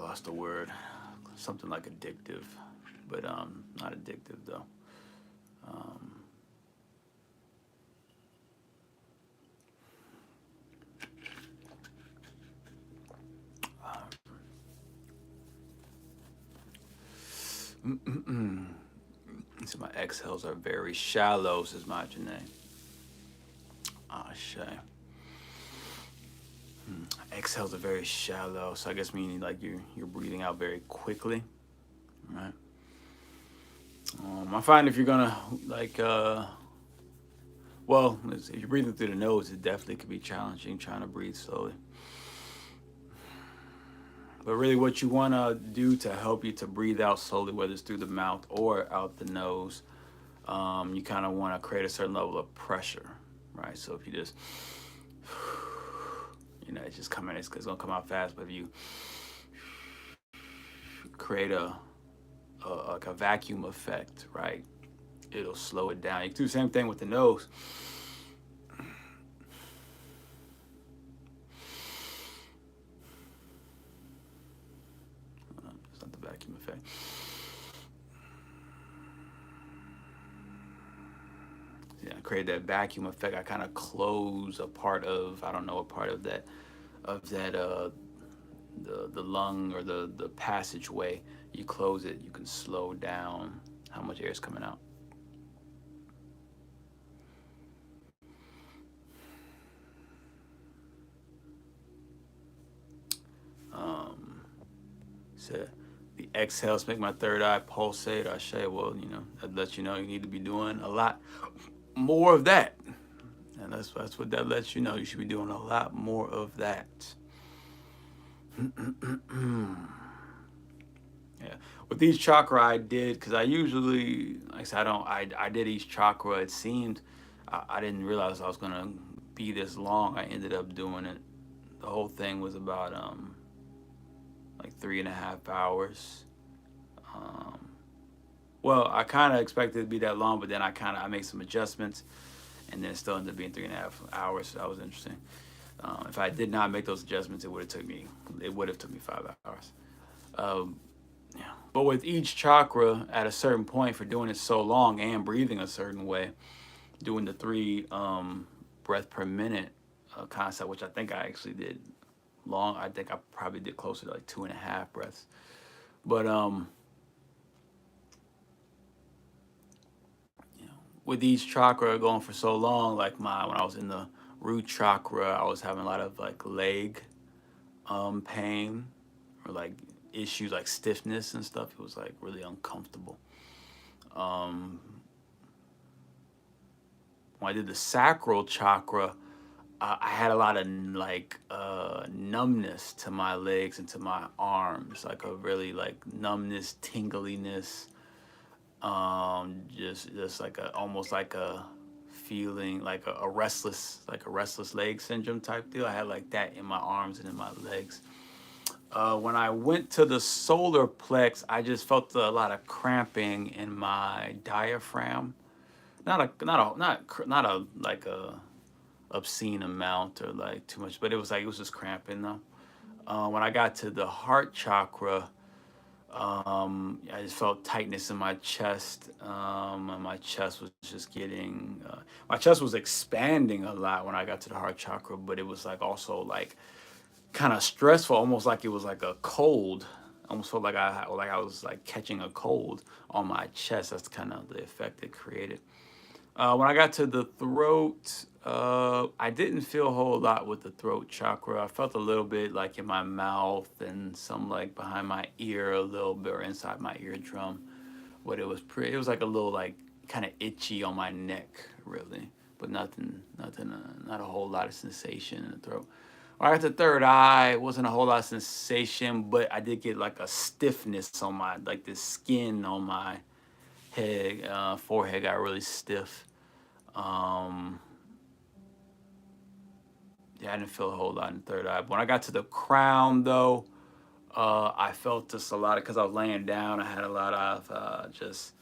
lost the word. Something like addictive, but not addictive though. So my exhales are very shallow, says my Janae. Ashe. Exhales are very shallow, so I guess meaning like you're breathing out very quickly, right? I find if you're gonna if you're breathing through the nose, it definitely could be challenging trying to breathe slowly. But really what you want to do to help you to breathe out slowly, whether it's through the mouth or out the nose, you kind of want to create a certain level of pressure, right? So if you just, it's just coming, it's going to come out fast, but if you create a vacuum effect, right, it'll slow it down. You can do the same thing with the nose. It's not the vacuum effect. Yeah, create that vacuum effect. I kind of close a part of, I don't know, a part of that, the lung or the passageway. You close it, you can slow down how much air is coming out. So the exhales make my third eye pulsate. I say, well, that lets you know you need to be doing a lot more of that. And that's what that lets you know. You should be doing a lot more of that. Yeah. With each chakra I did, because I usually, like I said, I did each chakra. It seemed, I didn't realize I was going to be this long. I ended up doing it. The whole thing was about like 3.5 hours. Well, I kind of expected it to be that long, but then I made some adjustments, and then it still ended up being 3.5 hours. So that was interesting. If I did not make those adjustments, it would have took me 5 hours. Yeah. But with each chakra, at a certain point, for doing it so long and breathing a certain way, doing the 3 breath per minute concept, which I think I actually did long. I think I probably did closer to like 2.5 breaths. But with each chakra going for so long, like when I was in the root chakra, I was having a lot of like leg pain, or like issues like stiffness and stuff. It was like really uncomfortable. When I did the sacral chakra, I had a lot of like numbness to my legs and to my arms, like a really like numbness, tingliness, just like almost like a feeling like a restless leg syndrome type deal. I had like that in my arms and in my legs. When I went to the solar plex, I just felt a lot of cramping in my diaphragm. Not a like a obscene amount or like too much, but it was just cramping though. When I got to the heart chakra, I just felt tightness in my chest, and my chest was just getting, my chest was expanding a lot when I got to the heart chakra, but it was like also like kind of stressful, almost like it was like a cold. Almost felt like I was like catching a cold on my chest. That's kind of the effect it created. When I got to the throat, I didn't feel a whole lot with the throat chakra. I felt a little bit like in my mouth and some like behind my ear a little bit, or inside my eardrum. But it was it was like a little like kind of itchy on my neck, really. But nothing, not a whole lot of sensation in the throat. When I got to the third eye, it wasn't a whole lot of sensation, but I did get like a stiffness on my, like the skin on my head, forehead got really stiff. Yeah, I didn't feel a whole lot in the third eye. But when I got to the crown, though, I felt just a lot of, because I was laying down, I had a lot of just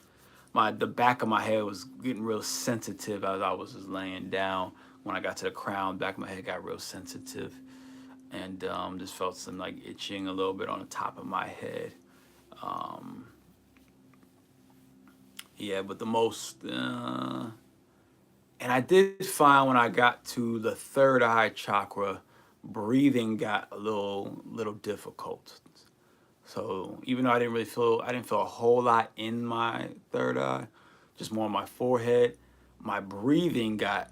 the back of my head was getting real sensitive as I was just laying down. When I got to the crown, back of my head got real sensitive, and just felt some like itching a little bit on the top of my head. Yeah, but the most, and I did find when I got to the third eye chakra, breathing got a little difficult. So even though I didn't feel a whole lot in my third eye, just more on my forehead, my breathing got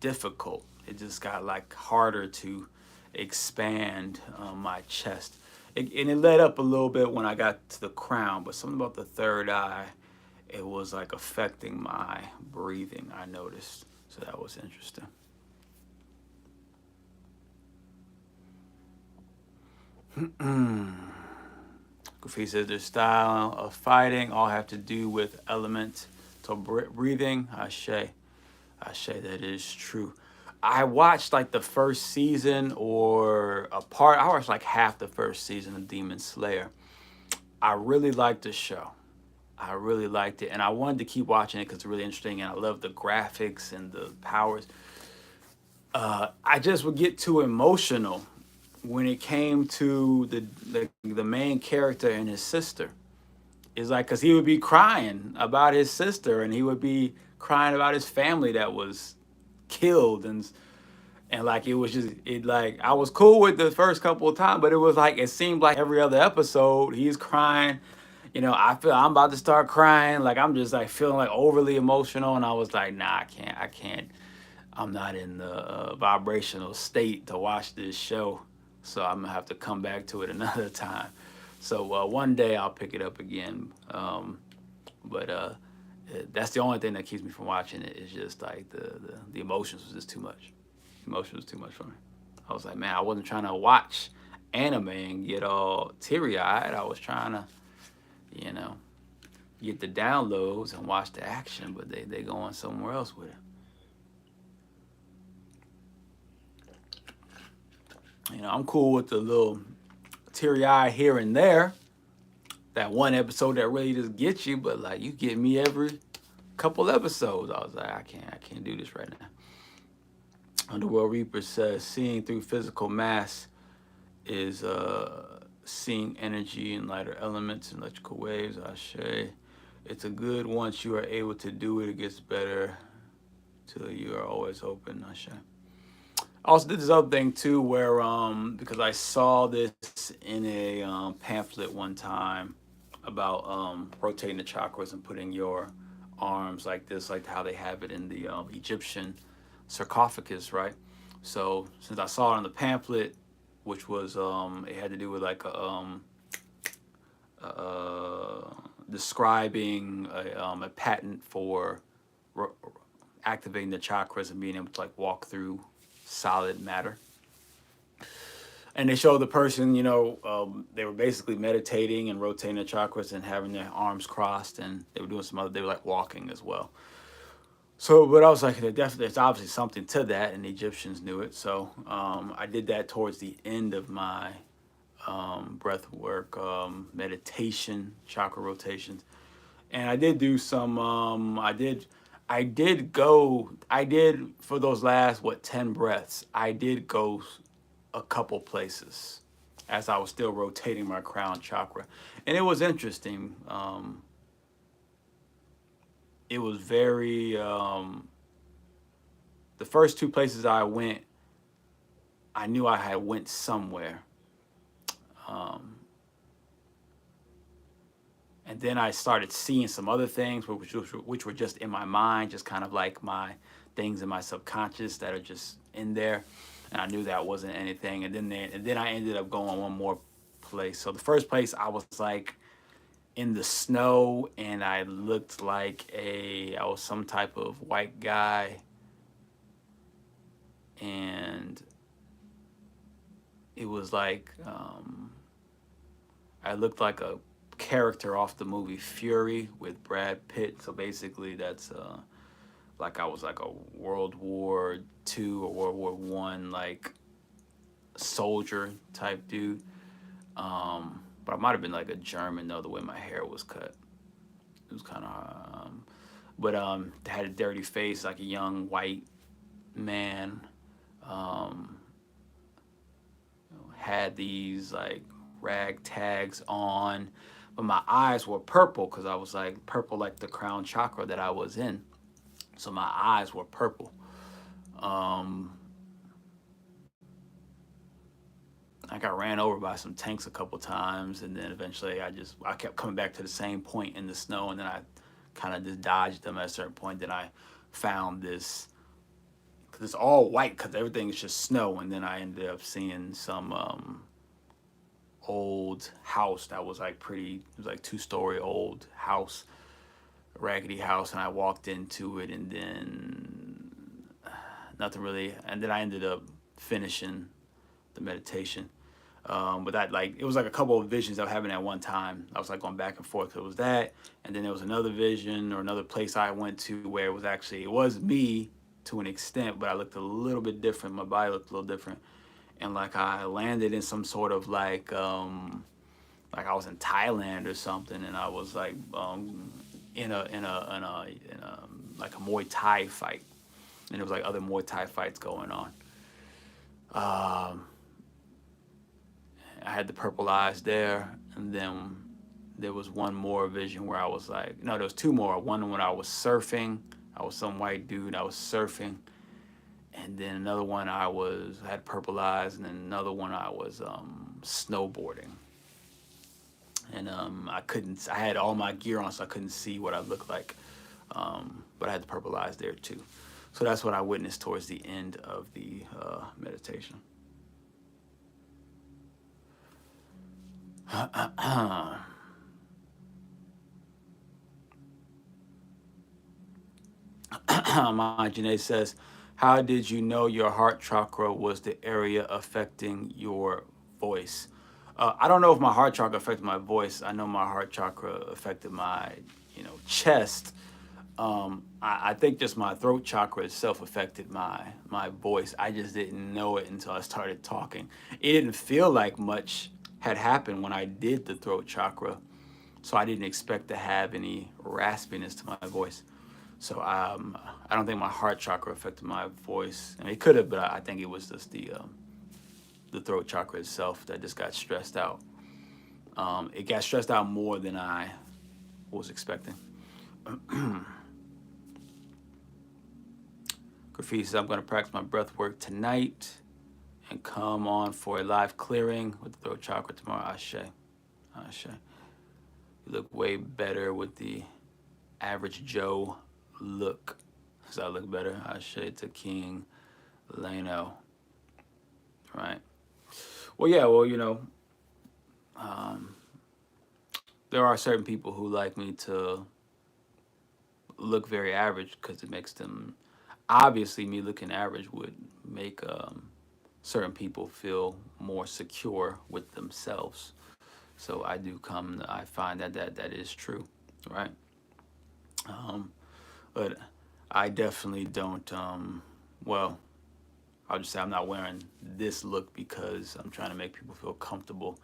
difficult. It just got like harder to expand my chest. And it let up a little bit when I got to the crown, but something about the third eye, it was like affecting my breathing, I noticed. So that was interesting. Goofy says their style of fighting all have to do with element to breathing. Ashe, that is true. I watched like the first season or a part. I watched like half the first season of Demon Slayer. I really liked the show. I really liked it, and I wanted to keep watching it because it's really interesting, and I love the graphics and the powers. I just would get too emotional when it came to the main character and his sister. It's like, because he would be crying about his sister, and he would be crying about his family that was killed, and like it was just, it like, I was cool with the first couple of times, but it was like, it seemed like every other episode he's crying. I feel I'm about to start crying. Like I'm just like feeling like overly emotional, and I was like, nah, I can't. I'm not in the vibrational state to watch this show, so I'm gonna have to come back to it another time. So one day I'll pick it up again. But that's the only thing that keeps me from watching it. Is just like the emotions was just too much. Emotion was too much for me. I was like, man, I wasn't trying to watch anime and get all teary eyed. I was trying to, you know, get the downloads and watch the action, but they going somewhere else with it. I'm cool with the little teary eye here and there. That one episode that really just gets you, but like you get me every couple episodes. I was like, I can't do this right now. Underworld Reaper says seeing through physical mass is seeing energy in lighter elements and electrical waves. Ashe. It's a good once you are able to do it, it gets better till you are always open. Ashe. I also did this other thing too where because I saw this in a pamphlet one time about rotating the chakras and putting your arms like this, like how they have it in the Egyptian sarcophagus, right? So since I saw it on the pamphlet, which was it had to do with like describing a patent for activating the chakras and being able to like walk through solid matter. And they showed the person, they were basically meditating and rotating the chakras and having their arms crossed, and they were doing they were like walking as well. So, but I was like, there's obviously something to that, and the Egyptians knew it. So I did that towards the end of my breath work, meditation, chakra rotations. And I did do some, I did for those last, 10 breaths, I did go a couple places as I was still rotating my crown chakra. And it was interesting. It was very, the first two places I went, I knew I had went somewhere. And then I started seeing some other things which were just in my mind, just kind of like my things in my subconscious that are just in there. And I knew that wasn't anything. And then I ended up going one more place. So the first place I was like in the snow, and I looked like I was some type of white guy, and it was like I looked like a character off the movie Fury with Brad Pitt. So basically, that's like I was like a World War II or World War One like soldier type dude. But I might have been like a German though, the way my hair was cut. It was kind of, but had a dirty face like a young white man. Had these like rag tags on, but my eyes were purple because I was like purple like the crown chakra that I was in. So my eyes were purple. I got ran over by some tanks a couple times, and then eventually I kept coming back to the same point in the snow, and then I kind of just dodged them at a certain point. Then I found this, because it's all white because everything is just snow, and then I ended up seeing some old house that was like it was like 2-story old house, raggedy house, and I walked into it, and then nothing really, and then I ended up finishing the meditation. But that it was like a couple of visions that were happening at one time. I was like going back and forth. It was that, and then there was another vision or another place I went to where it was me to an extent, but I looked a little bit different. My body looked a little different, and like I landed in some sort of like I was in Thailand or something, and I was like in a like a Muay Thai fight, and there was like other Muay Thai fights going on. I had the purple eyes there, and then there was one more vision where I was like, no, there was two more. One when I was surfing, I was some white dude, I was surfing, and then another one I had purple eyes, and then another one I was snowboarding. and I had all my gear on, so I couldn't see what I looked like, but I had the purple eyes there too. So that's what I witnessed towards the end of the meditation. My Janae says, how did you know your heart chakra was the area affecting your voice? I don't know if my heart chakra affected my voice. I know my heart chakra affected my, chest. I think just my throat chakra itself affected my voice. I just didn't know it until I started talking. It didn't feel like much had happened when I did the throat chakra, so I didn't expect to have any raspiness to my voice. So I don't think my heart chakra affected my voice. I mean, it could have, but I think it was just the throat chakra itself that just got stressed out. It got stressed out more than I was expecting. Graffiti says, I'm going to practice my breath work tonight and come on for a live clearing with the throat chakra tomorrow. Ashe. Ashe. You look way better with the average Joe look. Does I look better? Ashe to King Leno. Right. Well, yeah, well, there are certain people who like me to look very average because it makes them, obviously me looking average would make certain people feel more secure with themselves. So I find that is true, right? But I definitely don't, well, I'll just say I'm not wearing this look because I'm trying to make people feel comfortable.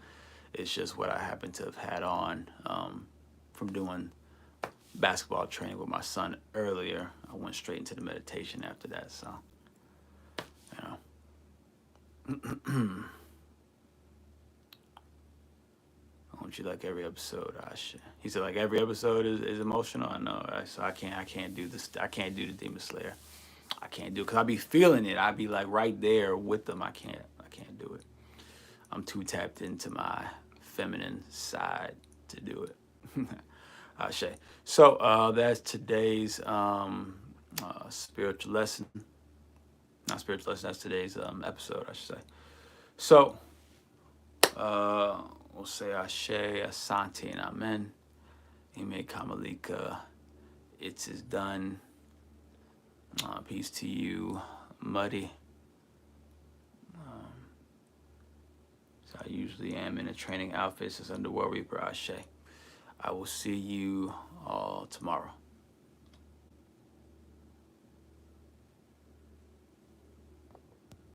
It's just what I happen to have had on from doing basketball training with my son earlier. I went straight into the meditation after that, so, Don't you like every episode? He said like every episode is emotional. I know, so I can't do this. I can't do the Demon Slayer. I can't do it because I be feeling it. I be like right there with them. I can't do it. I'm too tapped into my feminine side to do it. Ashe. So that's today's spiritual lesson. Not spiritual lesson. That's today's episode, I should say. So we'll say Ashe, Asante, and Amen. Ime Kamalika. It is done. Peace to you, Muddy. So I usually am in a training outfit. It's Underworld Reaper Ashe. I will see you all tomorrow.